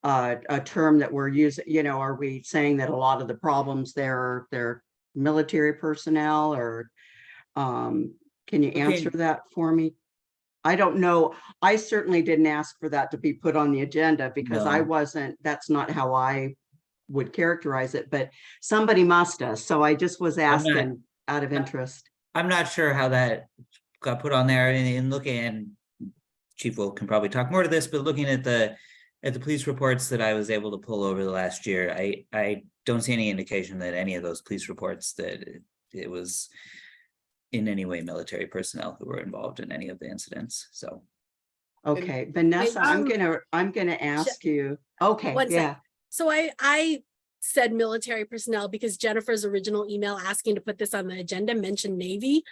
a term that we're using, you know, are we saying that a lot of the problems there, they're military personnel, or can you answer that for me? I don't know. I certainly didn't ask for that to be put on the agenda because I No. wasn't, that's not how I would characterize it, but somebody must have. So I just was asking out of interest. I'm not sure how that got put on there, and looking, and Chief Wolf can probably talk more to this, but looking at the police reports that I was able to pull over the last year, I don't see any indication that any of those police reports that it was in any way military personnel who were involved in any of the incidents. So Okay, Vanessa, I'm gonna ask you. Okay, One yeah. sec. So I said military personnel because Jennifer's original email asking to put this on the agenda mentioned Navy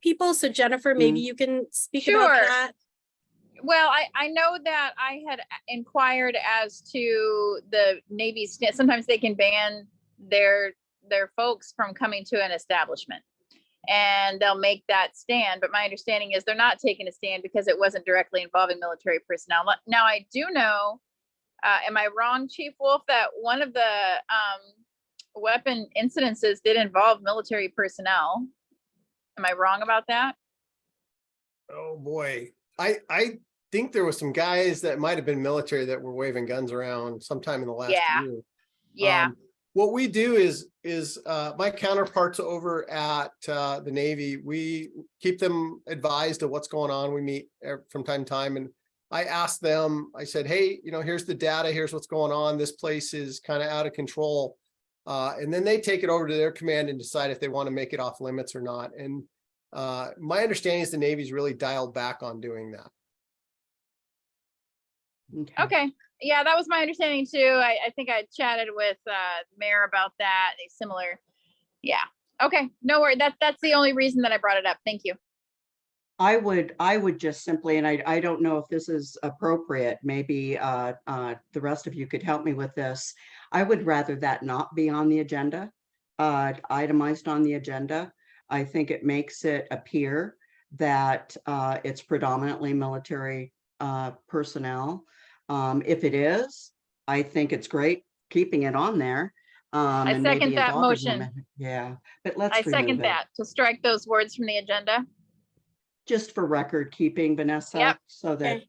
people. So Jennifer, maybe you can speak about Sure. that. Well, I know that I had inquired as to the Navy. Sometimes they can ban their folks from coming to an establishment, and they'll make that stand. But my understanding is they're not taking a stand because it wasn't directly involving military personnel. Now, I do know, am I wrong, Chief Wolf, that one of the weapon incidences did involve military personnel? Am I wrong about that? Oh, boy. I think there was some guys that might have been military that were waving guns around sometime in the last Yeah. year. Yeah. What we do is my counterparts over at the Navy, we keep them advised of what's going on. We meet from time to time, and I asked them, I said, hey, you know, here's the data, here's what's going on. This place is kind of out of control. And then they take it over to their command and decide if they want to make it off limits or not. And my understanding is the Navy's really dialed back on doing that. Okay. Yeah, that was my understanding too. I think I chatted with Mayor about that. A similar. Yeah. Okay. No worry. That's the only reason that I brought it up. Thank you. I would just simply, and I don't know if this is appropriate, maybe the rest of you could help me with this. I would rather that not be on the agenda, itemized on the agenda. I think it makes it appear that it's predominantly military personnel. If it is, I think it's great keeping it on there. I and second maybe that involving motion. them. Yeah, but let's I remove second it. that, to strike those words from the agenda. Just for record keeping, Vanessa. Yep. So that, Okay.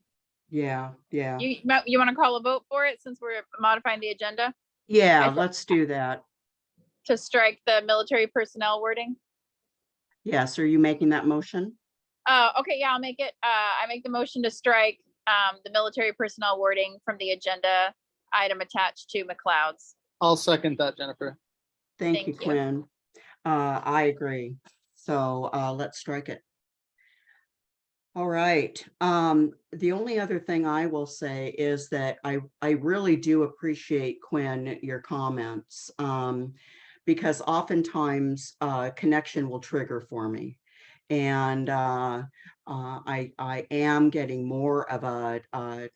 yeah. You want to call a vote for it since we're modifying the agenda Yeah, Okay. let's do that. to strike the military personnel wording? Yes, are you making that motion? Okay, yeah, I'll make it. I make the motion to strike the military personnel wording from the agenda item attached to McLeod's. I'll second that, Jennifer. Thank Thank you, you. Quinn. I agree. So let's strike it. All right. The only other thing I will say is that I really do appreciate, Quinn, your comments, because oftentimes connection will trigger for me. And I am getting more of a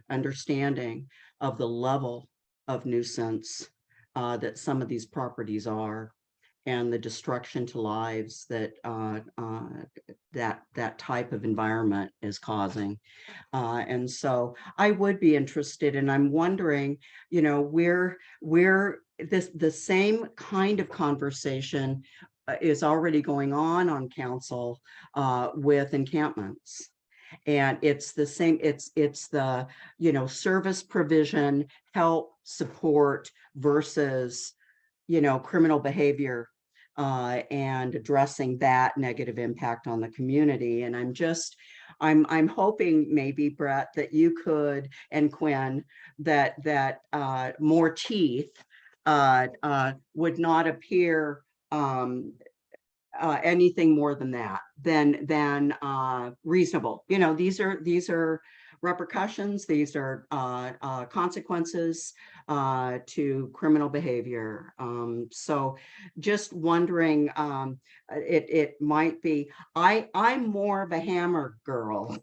understanding of the level of nuisance that some of these properties are, and the destruction to lives that that type of environment is causing. And so I would be interested, and I'm wondering, you know, where the same kind of conversation is already going on council with encampments. And it's the same, it's the, you know, service provision, help, support versus, you know, criminal behavior and addressing that negative impact on the community. And I'm hoping maybe, Brett, that you could, and Quinn, that more teeth would not appear anything more than that, than reasonable. You know, these are repercussions, these are consequences to criminal behavior. So just wondering, it might be, I'm more of a hammer girl.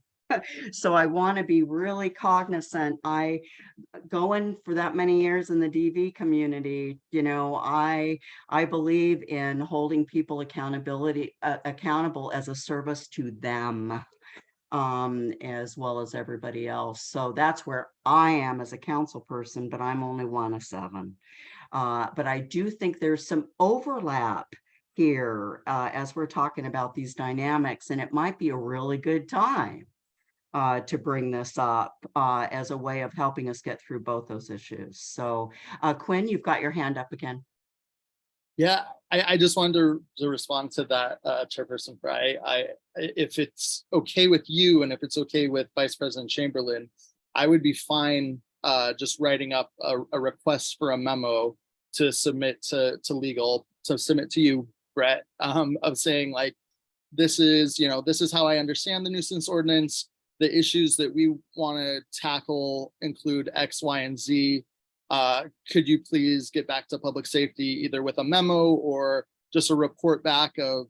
So I want to be really cognizant. Going for that many years in the DV community, you know, I believe in holding people accountable as a service to them. as well as everybody else. So that's where I am as a council person, but I'm only one of 7. But I do think there's some overlap here as we're talking about these dynamics, and it might be a really good time to bring this up as a way of helping us get through both those issues. So Quinn, you've got your hand up again. Yeah, I just wanted to respond to that, Chairperson Fry. If it's okay with you and if it's okay with Vice President Chamberlain, I would be fine just writing up a request for a memo to submit to legal, to submit to you, Brett, of saying like, this is how I understand the nuisance ordinance. The issues that we want to tackle include X, Y, and Z. Could you please get back to public safety either with a memo or just a report back of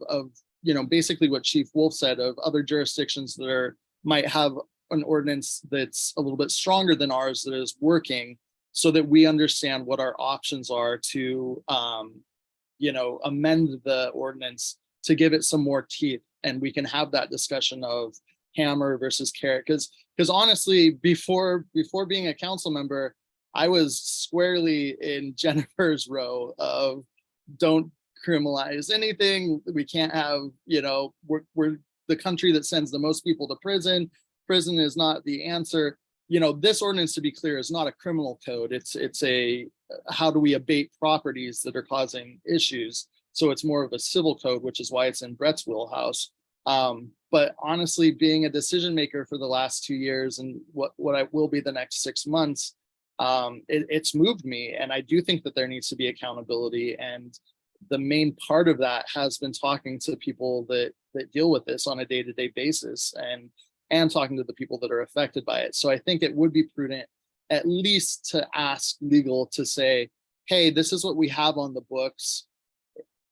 basically what Chief Wolf said of other jurisdictions that might have an ordinance that's a little bit stronger than ours that is working, so that we understand what our options are to amend the ordinance to give it some more teeth, and we can have that discussion of hammer versus carrot. Because honestly, before being a council member, I was squarely in Jennifer's row of don't criminalize anything. We can't have, we're the country that sends the most people to prison. Prison is not the answer. This ordinance, to be clear, is not a criminal code. It's a how do we abate properties that are causing issues. So it's more of a civil code, which is why it's in Brett's wheelhouse. But honestly, being a decision maker for the last 2 years and what I will be the next 6 months, it's moved me. And I do think that there needs to be accountability. And the main part of that has been talking to people that deal with this on a day-to-day basis and talking to the people that are affected by it. So I think it would be prudent at least to ask legal to say, hey, this is what we have on the books.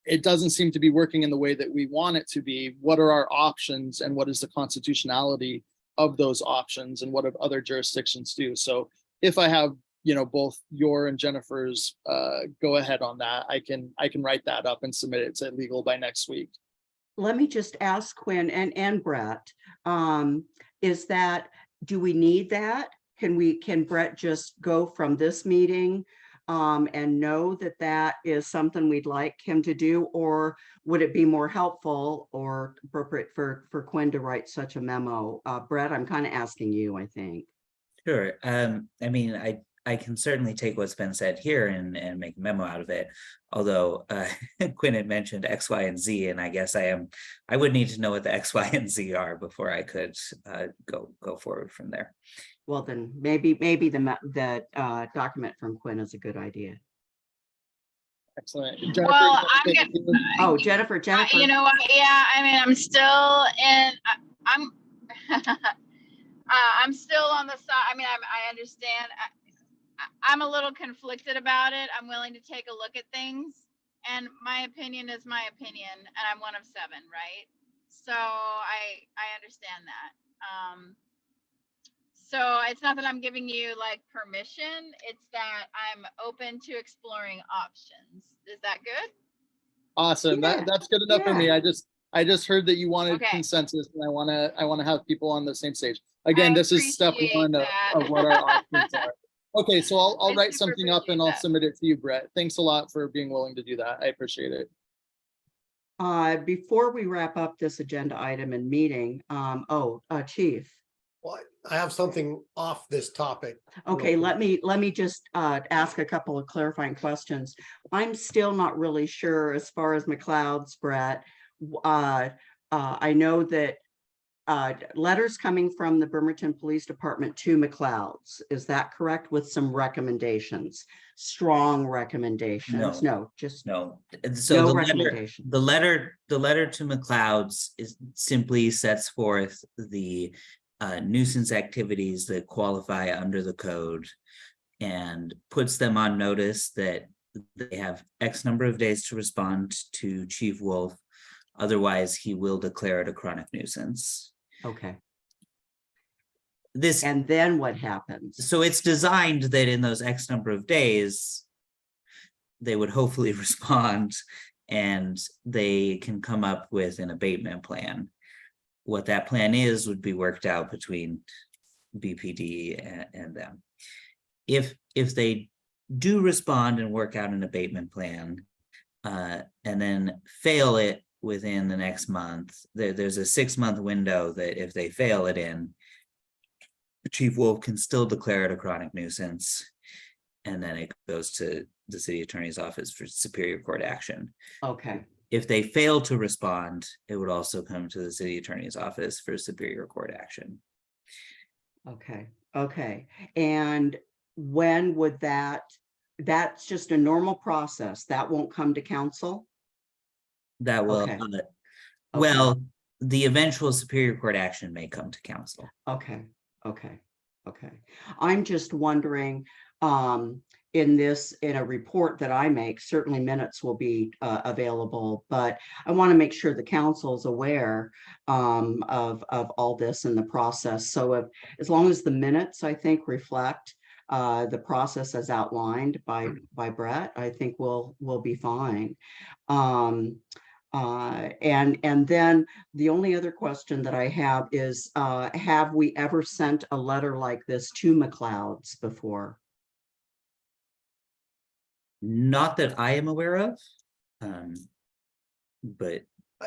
It doesn't seem to be working in the way that we want it to be. What are our options and what is the constitutionality of those options and what have other jurisdictions do? So if I have, both your and Jennifer's go ahead on that, I can write that up and submit it to legal by next week. Let me just ask Quinn and Brett, do we need that? Can Brett just go from this meeting and know that is something we'd like him to do, or would it be more helpful or appropriate for Quinn to write such a memo? Brett, I'm kind of asking you, I think. Sure. I can certainly take what's been said here and make a memo out of it. Although Quinn had mentioned X, Y, and Z, and I guess I would need to know what the X, Y, and Z are before I could go forward from there. Well, then maybe the document from Quinn is a good idea. Excellent. Jennifer, well, Jennifer. You know what? Yeah, I'm still in. I'm still on the side. I understand. I'm a little conflicted about it. I'm willing to take a look at things, and my opinion is my opinion, and I'm one of 7, right? So I understand that. So it's not that I'm giving you like permission, it's that I'm open to exploring options. Is that good? Awesome. Yeah. That's good enough for me. I just heard that you wanted Okay. consensus, and I want to have people on the same stage. Again, this is step 1 of what our options are. Okay, so I'll write something up and I'll submit it to you, Brett. Thanks a lot for being willing to do that. I appreciate it. Before we wrap up this agenda item and meeting, Chief. Well, I have something off this topic. Okay, let me just ask a couple of clarifying questions. I'm still not really sure as far as McLeod's, Brett. I know that letters coming from the Bremerton Police Department to McLeod's. Is that correct? With some recommendations, strong recommendations? No. So no recommendation. The letter to McLeod's simply sets forth the nuisance activities that qualify under the code and puts them on notice that they have X number of days to respond to Chief Wolf. Otherwise, he will declare it a chronic nuisance. Okay. This and then what happens? So it's designed that in those X number of days, they would hopefully respond and they can come up with an abatement plan. what that plan is would be worked out between BPD and them. If they do respond and work out an abatement plan, and then fail it within the next month, there's a 6-month window that if they fail it in, Chief Wolf can still declare it a chronic nuisance, and then it goes to the city attorney's office for superior court action. Okay, If they fail to respond, it would also come to the city attorney's office for superior court action. okay, okay. And when would that's just a normal process, that won't come to council? That will, Okay. well, the eventual superior court action may come to council. Okay, okay, okay. I'm just wondering, in a report that I make, certainly minutes will be available, but I want to make sure the council's aware of all this in the process. So as long as the minutes, I think, reflect the process as outlined by Brett, I think we'll be fine. And then the only other question that I have is, have we ever sent a letter like this to McLeod's before? Not that I am aware of, but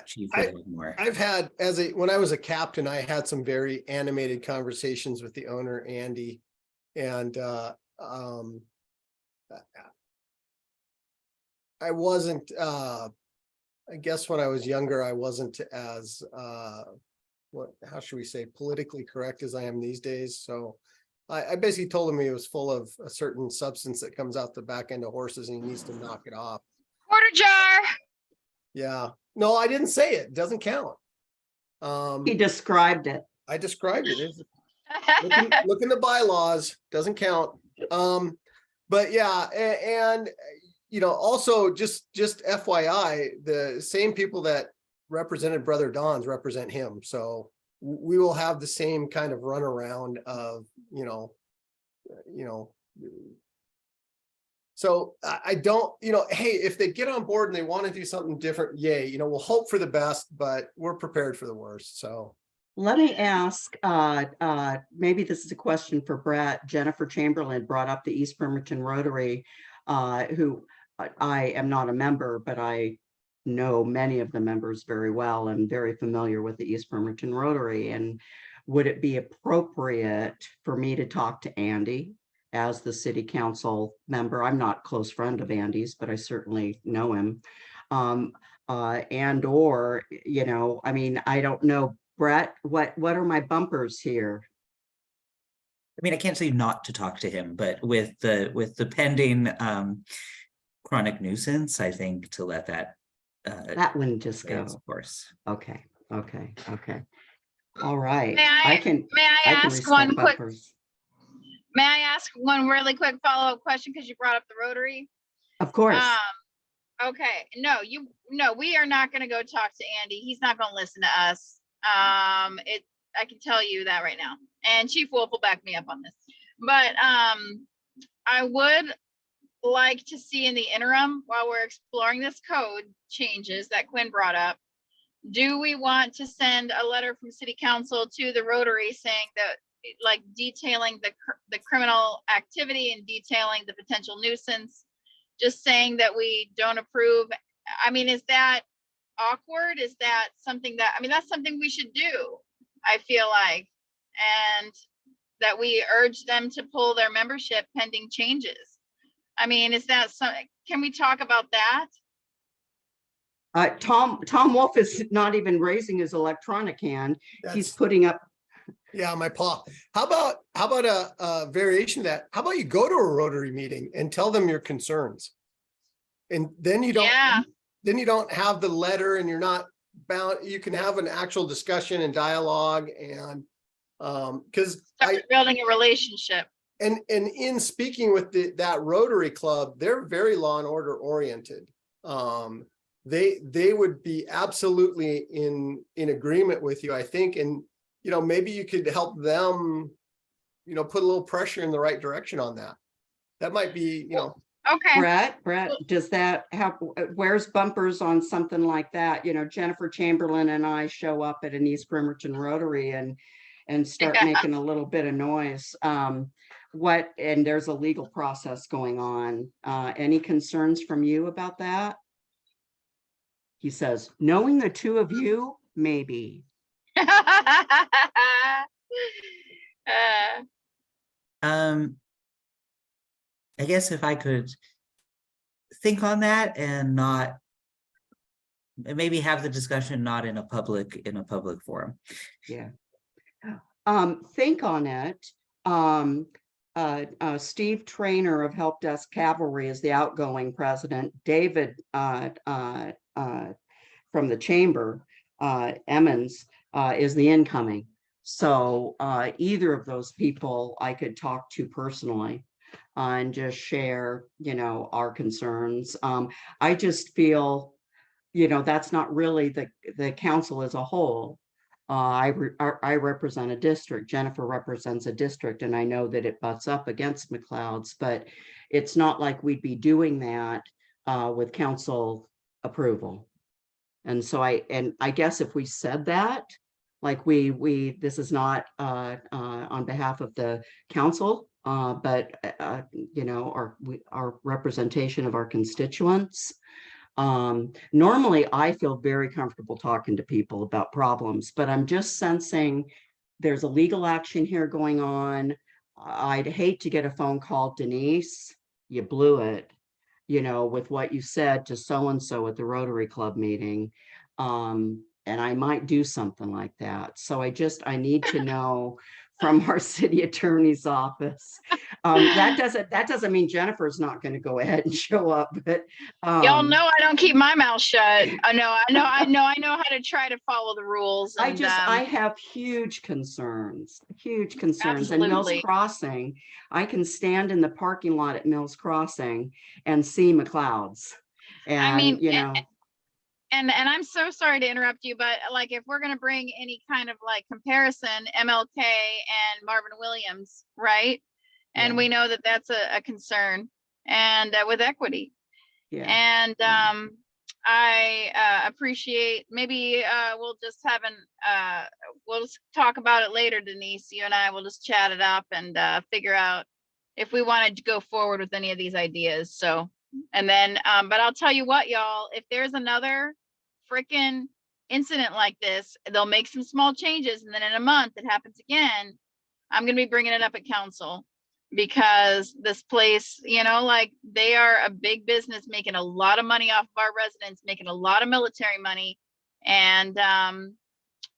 Chief would have more. I've had, when I was a captain, I had some very animated conversations with the owner, Andy. And I wasn't, I guess when I was younger, I wasn't as, how should we say, politically correct as I am these days. So I basically told him he was full of a certain substance that comes out the back end of horses and he needs to knock it off. Quarter jar. Yeah, no, I didn't say it. Doesn't count. He described it. I described it. Look in the bylaws, doesn't count. But yeah, and you know, also just FYI, the same people that represented Brother Don's represent him. So we will have the same kind of runaround of, you know, so I don't, you know, hey, if they get on board and they want to do something different, yay, you know, we'll hope for the best, but we're prepared for the worst. So Let me ask, maybe this is a question for Brett. Jennifer Chamberlain brought up the East Bremerton Rotary, who I am not a member, but I know many of the members very well. I'm very familiar with the East Bremerton Rotary. And would it be appropriate for me to talk to Andy as the city council member? I'm not a close friend of Andy's, but I certainly know him. And or, you know, I mean, I don't know, Brett, what are my bumpers here? I mean, I can't say not to talk to him, but with the pending chronic nuisance, I think to let that One just go. of course. Okay. All right. May I can ask respect one quick, bumpers. may I ask one really quick follow-up question? Because you brought up the Rotary. Of course. Okay, no, we are not gonna go talk to Andy. He's not gonna listen to us. I can tell you that right now. And Chief Wolf will back me up on this. But I would like to see in the interim, while we're exploring this code changes that Quinn brought up, do we want to send a letter from City Council to the Rotary saying that, like, detailing the criminal activity and detailing the potential nuisance, just saying that we don't approve? I mean, is that awkward? Is that something that, I mean, that's something we should do, I feel like, and that we urge them to pull their membership pending changes. I mean, is that something, can we talk about that? Tom Wolf is not even raising his electronic hand. He's that's, putting up. yeah, my paw. How about a variation of that? How about you go to a Rotary meeting and tell them your concerns? And then you don't, Yeah. then you don't have the letter and you're not bound, you can have an actual discussion and dialogue and because Start building a relationship. and in speaking with that Rotary Club, they're very law and order oriented. They would be absolutely in agreement with you, I think. And, you know, maybe you could help them, you know, put a little pressure in the right direction on that. That might be, you know. Okay. Brett, does that have, where's bumpers on something like that? You know, Jennifer Chamberlain and I show up at an East Bremerton Rotary and start making a little bit of noise. And there's a legal process going on. Any concerns from you about that? He says, knowing the two of you, maybe. I guess if I could think on that and not maybe have the discussion not in a public forum. Yeah. Think on it. Steve Trainer of Help Desk Cavalry is the outgoing president. David from the chamber, Emmons, is the incoming. So either of those people I could talk to personally and just share, you know, our concerns. I just feel, you know, that's not really the council as a whole. I represent a district. Jennifer represents a district, and I know that it butts up against McLeod's, but it's not like we'd be doing that with council approval. And so I guess if we said that, like this is not on behalf of the council, but you know, our representation of our constituents. Normally I feel very comfortable talking to people about problems, but I'm just sensing there's a legal action here going on. I'd hate to get a phone call, Denise, you blew it, you know, with what you said to so-and-so at the Rotary Club meeting. And I might do something like that. So I need to know from our city attorney's office. That doesn't mean Jennifer's not going to go ahead and show up, but y'all know I don't keep my mouth shut. I know how to try to follow the rules. And, I have huge concerns. And Mills Absolutely. Crossing, I can stand in the parking lot at Mills Crossing and see McLeod's. And I mean, you know, and I'm so sorry to interrupt you, but like if we're gonna bring any kind of like comparison, MLK and Marvin Williams, right? And Yeah. we know that that's a concern, and with equity. yeah. And I appreciate, maybe we'll just we'll just talk about it later, Denise. You and I will just chat it up and figure out if we wanted to go forward with any of these ideas. So, and then, but I'll tell you what, y'all, if there's another freaking incident like this, they'll make some small changes, and then in a month it happens again, I'm gonna be bringing it up at council, because this place, you know, like they are a big business making a lot of money off of our residents, making a lot of military money, and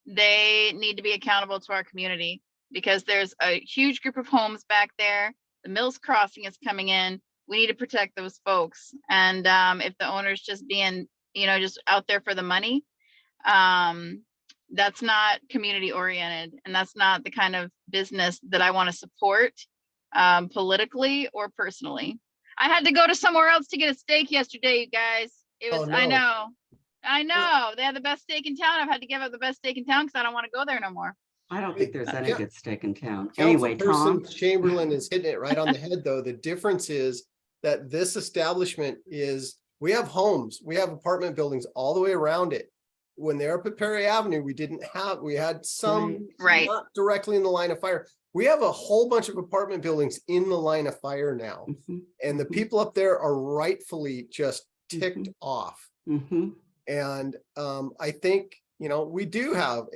they need to be accountable to our community, because there's a huge group of homes back there. The Mills Crossing is coming in. We need to protect those folks. And if the owner's just being, you know, just out there for the money, that's not community oriented, and that's not the kind of business that I want to support politically or personally. I had to go to somewhere else to get a steak yesterday, you guys. It was, Oh, no. I know they have the best steak in town. I've had to give up the best steak in town because I don't want to go there no more. I don't think there's any Yeah. good steak in town. Anyway, Tom. Councilperson Chamberlain is hitting it right on the head, though. The difference is that this establishment we have homes, we have apartment buildings all the way around it. When they're up at Perry Avenue, we had some Right. not directly in the line of fire. We have a whole bunch of apartment buildings in the line of fire now. Mhm, And the people up there are rightfully just ticked off. mhm. And I think, you know, we do have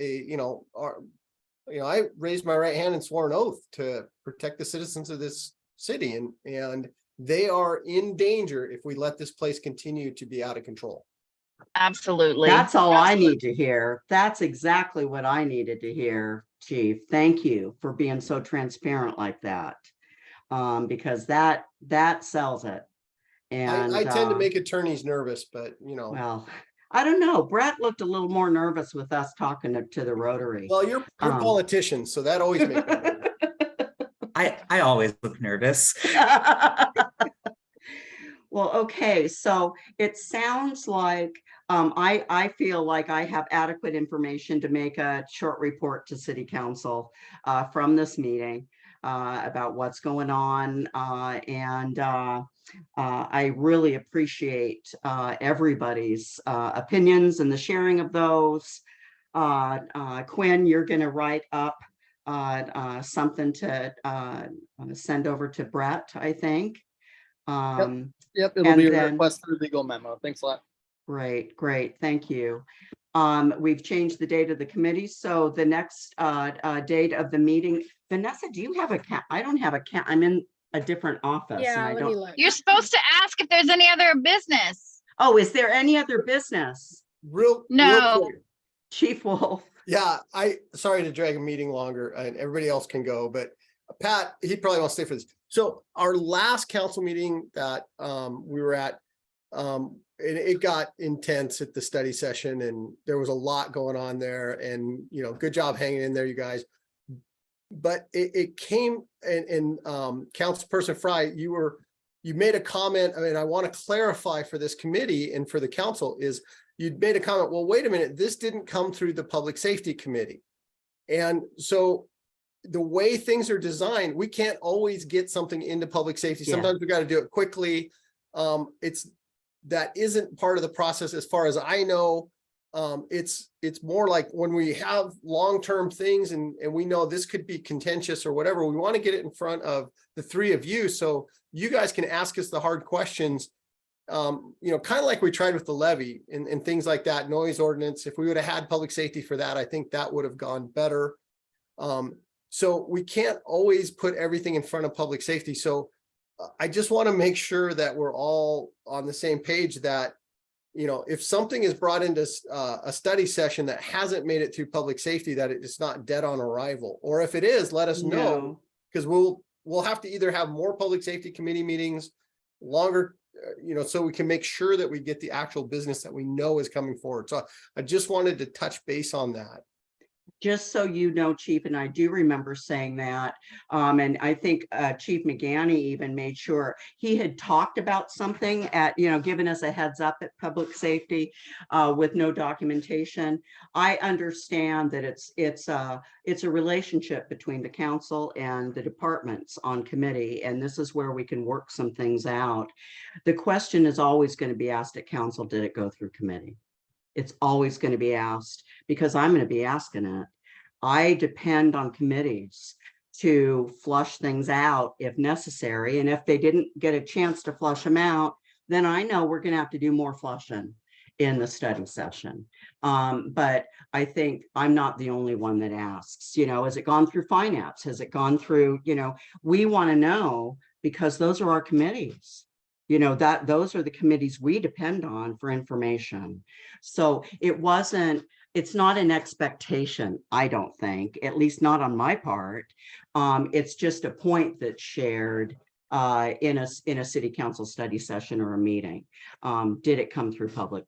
I raised my right hand and swore an oath to protect the citizens of this city, and they are in danger if we let this place continue to be out of control. Absolutely. That's all I need to hear. That's exactly what I needed to hear, Chief. Thank you for being so transparent like that. Because that sells it. And I tend to make attorneys nervous, but you know. well, I don't know. Brett looked a little more nervous with us talking to the Rotary. Well, you're politicians, so that always makes me nervous. I always look nervous. Well, okay, so it sounds like I feel like I have adequate information to make a short report to City Council from this meeting about what's going on, and I really appreciate everybody's opinions and the sharing of those. Quinn, you're going to write up something to send over to Brett, I think. Yep, it'll and be a then- request for legal memo. Thanks a lot. Great, thank you. We've changed the date of the committee, so the next date of the meeting. Vanessa, do you have a cat? I don't have a cat. I'm in a different office. and Yeah, I let me don't. look. You're supposed to ask if there's any other business. Oh, is there any other business? Real No. quick. Chief Wolf? Yeah, sorry to drag a meeting longer and everybody else can go, but Pat, he probably wants to stay for this. So our last council meeting that we were at, it got intense at the study session and there was a lot going on there and, good job hanging in there, you guys. But it came and Councilperson Fry, you made a comment, I mean, I want to clarify for this committee and for the council is you'd made a comment, well, wait a minute, this didn't come through the Public Safety Committee. And so the way things are designed, we can't always get something into public safety. Yeah. Sometimes we got to do it quickly. That isn't part of the process as far as I know. It's more like when we have long-term things and we know this could be contentious or whatever, we want to get it in front of the three of you so you guys can ask us the hard questions. Kind of like we tried with the levy and things like that, noise ordinance. If we would have had public safety for that, I think that would have gone better. So we can't always put everything in front of public safety. So I just want to make sure that we're all on the same page that, if something is brought into a study session that hasn't made it through public safety, that it's not dead on arrival. Or if it is, let us know, because we'll have to either have more public safety committee meetings, longer, so we can make sure that we get the actual business that we know is coming forward. So I just wanted to touch base on that. Just so you know, Chief, and I do remember saying that, and I think Chief McGanny even made sure he had talked about something at, giving us a heads up at public safety with no documentation. I understand that it's a relationship between the council and the departments on committee, and this is where we can work some things out. The question is always going to be asked at council, did it go through committee? It's always going to be asked because I'm going to be asking it. I depend on committees to flush things out if necessary. And if they didn't get a chance to flush them out, then I know we're going to have to do more flushing in the study session. But I think I'm not the only one that asks, has it gone through finance? Has it gone through, we want to know because those are our committees. Those are the committees we depend on for information. So it's not an expectation, I don't think, at least not on my part. It's just a point that's shared in a city council study session or a meeting. Did it come through public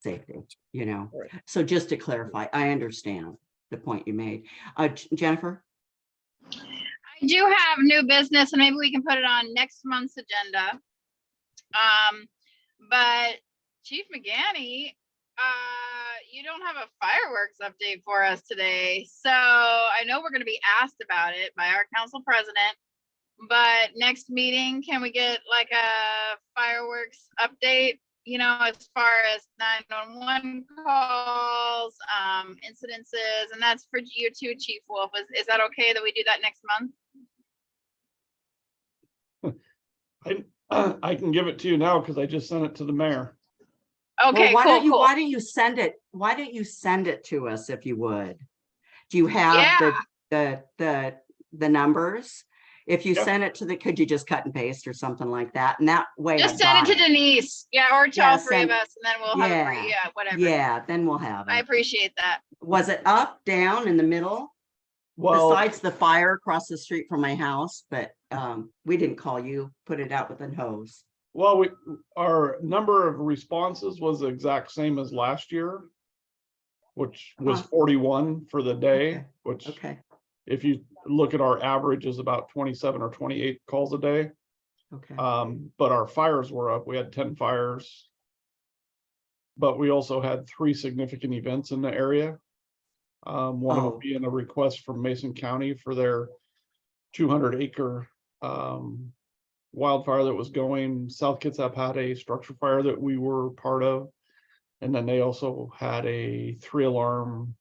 safety? Right. So just to clarify, I understand the point you made. Jennifer? I do have new business and maybe we can put it on next month's agenda. But Chief McGanny, you don't have a fireworks update for us today. So I know we're going to be asked about it by our council president, but next meeting, can we get like a fireworks update, as far as 911 calls, incidences, and that's for you too, Chief Wolf. Is that okay that we do that next month? I can give it to you now because I just sent it to the mayor. Okay, well, cool. Why don't you send it? Why don't you send it to us if you would? Do you have the numbers? If you send it to could you just cut and paste or something like that? And that way, just send it to Denise, or to all three of us, and then we'll have it for whatever. Yeah, then we'll have it. I appreciate that. Was it up, down, in the middle? Well, besides the fire across the street from my house, but we didn't call you, put it out with a hose. Well, our number of responses was the exact same as last year, which was 41 for the day, which if you look at our average is about 27 or 28 calls a day. But our fires were up. We had 10 fires, but we also had 3 significant events in the area. One of them being a request from Mason County for their 200-acre wildfire that was going. South Kitsap had a structure fire that we were part of. And then they also had a 3-alarm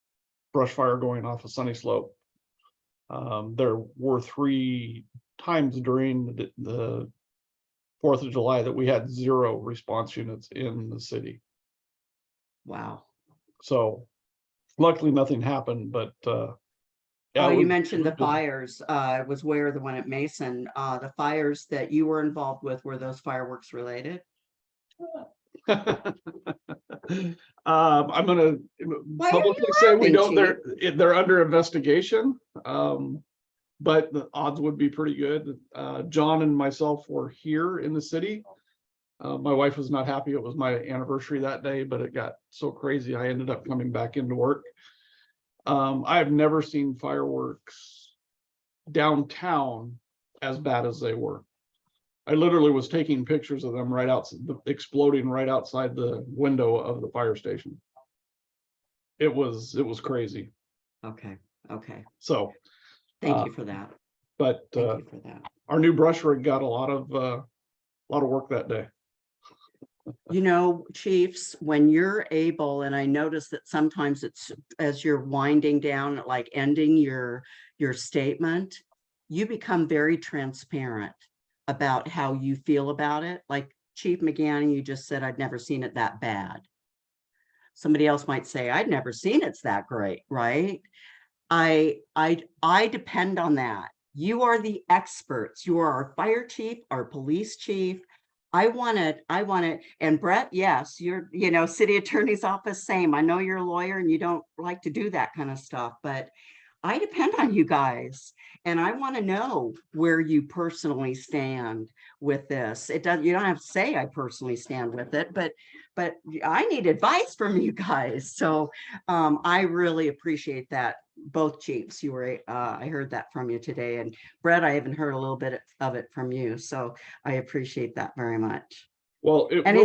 brush fire going off of Sunny Slope. There were 3 times during the 4th of July that we had 0 response units in the city. Wow. So luckily nothing happened, but yeah, Oh, it you was- mentioned the it was- fires. I was aware of the one at Mason. The fires that you were involved with, were those fireworks related? I'm gonna Why are you publicly say we laughing, don't, they're under investigation. But the odds would be pretty good. John and myself were here in the city. My wife was not happy. It was my anniversary that day, but it got so crazy. I ended up coming back into work. I've never seen fireworks downtown as bad as they were. I literally was taking pictures of them right out, exploding right outside the window of the fire station. It was crazy. Okay, okay. So, Thank you for that. but Thank you for that. our new brush rig got a lot of work that day. You know, chiefs, when you're able, and I notice that sometimes it's as you're winding down, like ending your statement, you become very transparent about how you feel about it. Like Chief McGann, you just said, I'd never seen it that bad. Somebody else might say, I'd never seen it's that great, right? I depend on that. You are the experts. You are our fire chief, our police chief. I want it. And Brett, yes, you're, city attorney's office, same. I know you're a lawyer and you don't like to do that kind of stuff, but I depend on you guys. And I want to know where you personally stand with this. You don't have to say I personally stand with it, but I need advice from you guys. So I really appreciate that. Both chiefs, I heard that from you today, and Brett, I haven't heard a little bit of it from you. So I appreciate that very much. Well, it And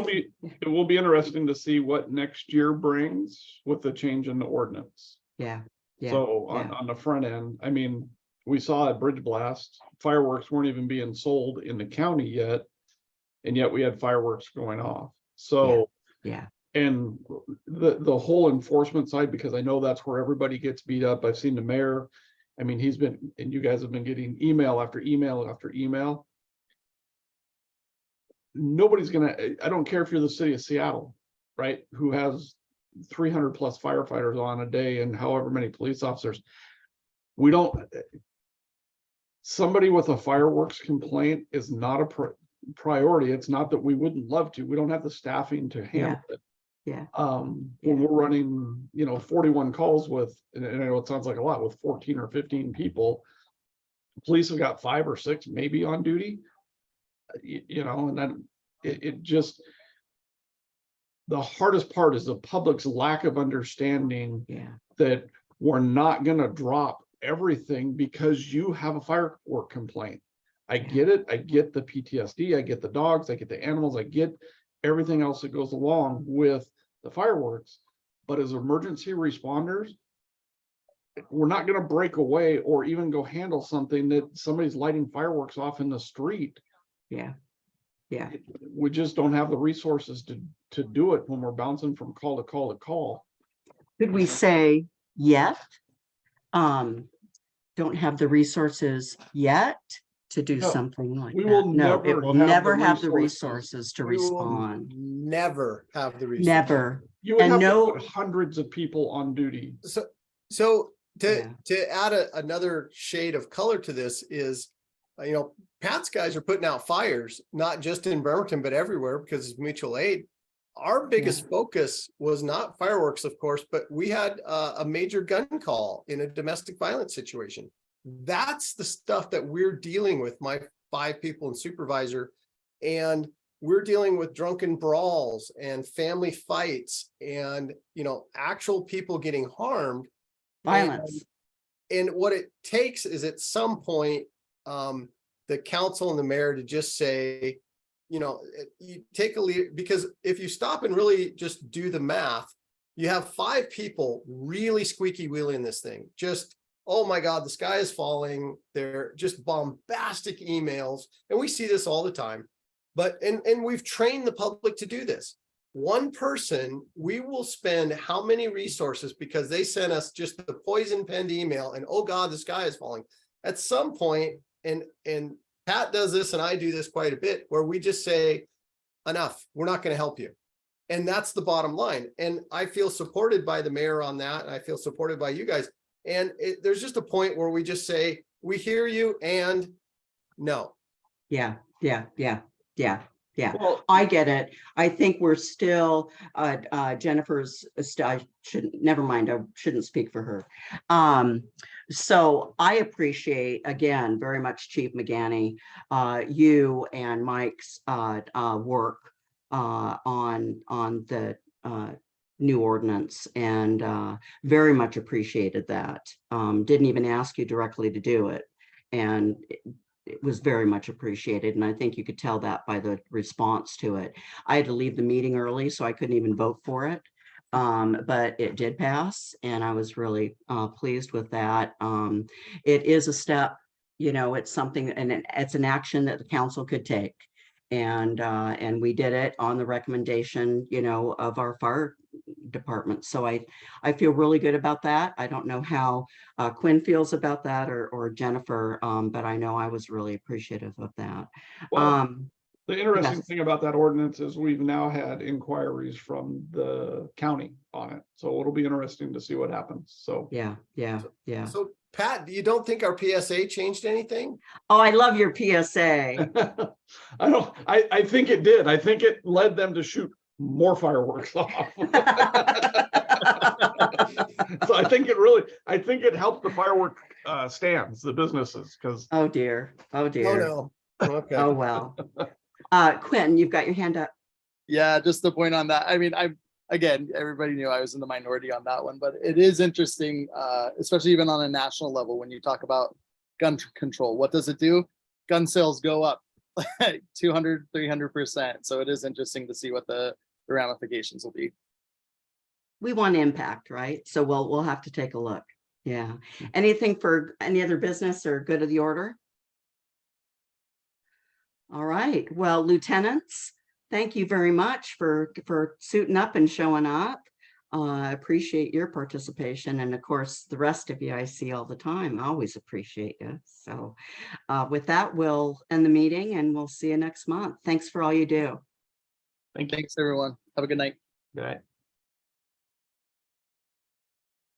will be interesting to see what next year brings with the change in the ordinance. Yeah. So on the front end, I mean, we saw at Bridge Blast, fireworks weren't even being sold in the county yet, and yet we had fireworks going off. So yeah. And the whole enforcement side, because I know that's where everybody gets beat up. I've seen the mayor. I mean, and you guys have been getting email after email after email. Nobody's I don't care if you're the city of Seattle, right? Who has 300 plus firefighters on a day and however many police officers. Somebody with a fireworks complaint is not a priority. It's not that we wouldn't love to. We don't have the staffing to handle it. Yeah. When we're running, 41 calls with, and I know it sounds like a lot, with 14 or 15 people, police have got 5 or 6 maybe on duty, and then it just, the hardest part is the public's lack of understanding that we're not going to drop everything because you have a firework complaint. I get it. I get the PTSD. I get the dogs. I get the animals. I get everything else that goes along with the fireworks. But as emergency responders, we're not going to break away or even go handle something that somebody's lighting fireworks off in the street. Yeah. We just don't have the resources to do it when we're bouncing from call to call to call. Could we say yet? Don't have the resources yet to do No, something like we that. will No, it will never have the resources. resources to We will respond. Never have the resources. Never. You would And have no- to put hundreds of people on duty. So Yeah. to add another shade of color to this is, Pat's guys are putting out fires, not just in Bremerton, but everywhere because it's mutual aid. Our biggest focus was not fireworks, of course, but we had a major gun call in a domestic violence situation. That's the stuff that we're dealing with, my 5 people and supervisor, and we're dealing with drunken brawls and family fights and, actual people getting harmed. Violence. And what it takes is at some point, the council and the mayor to just say, you take a lead, because if you stop and really just do the math, you have 5 people really squeaky wheeling this thing, just oh my God, the sky is falling. They're just bombastic emails. And we see this all the time. But, and we've trained the public to do this. One person, we will spend how many resources because they sent us just the poison penned email and, oh God, the sky is falling. At some point, and Pat does this and I do this quite a bit, where we just say, enough, we're not going to help you. And that's the bottom line. And I feel supported by the mayor on that. And I feel supported by you guys. And there's just a point where we just say, we hear you and no. Yeah. Well, I get it. I think we're still, Jennifer's, I shouldn't, never mind, I shouldn't speak for her. So I appreciate, again, very much Chief McGanny, you and Mike's work on the new ordinance, and very much appreciated that. Didn't even ask you directly to do it. And it was very much appreciated. And I think you could tell that by the response to it. I had to leave the meeting early, so I couldn't even vote for it. But it did pass, and I was really pleased with that. It is a step, it's something, and it's an action that the council could take. And we did it on the recommendation, of our fire department. So I feel really good about that. I don't know how Quinn feels about that, or Jennifer, but I know I was really appreciative of that. well, the interesting yes. thing about that ordinance is we've now had inquiries from the county on it. So it'll be interesting to see what happens. So Yeah. So Pat, you don't think our PSA changed anything? Oh, I love your PSA. I think it did. I think it led them to shoot more fireworks off. So I think it helped the firework stands, the businesses, because Oh dear. Oh, no. Okay. Oh, well. Quinn, you've got your hand up. Yeah, just the point on that. I mean, again, everybody knew I was in the minority on that one, but it is interesting, especially even on a national level, when you talk about gun control. What does it do? Gun sales go up 200, 300%. So it is interesting to see what the ramifications will be. We want impact, right? So we'll have to take a look. Yeah. Anything for any other business or good of the order? All right. Well, lieutenants, thank you very much for suiting up and showing up. I appreciate your participation. And of course, the rest of you I see all the time. I always appreciate you. So with that, we'll end the meeting and we'll see you next month. Thanks for all you do. thank you. Thanks, everyone. Have a good night. Good night.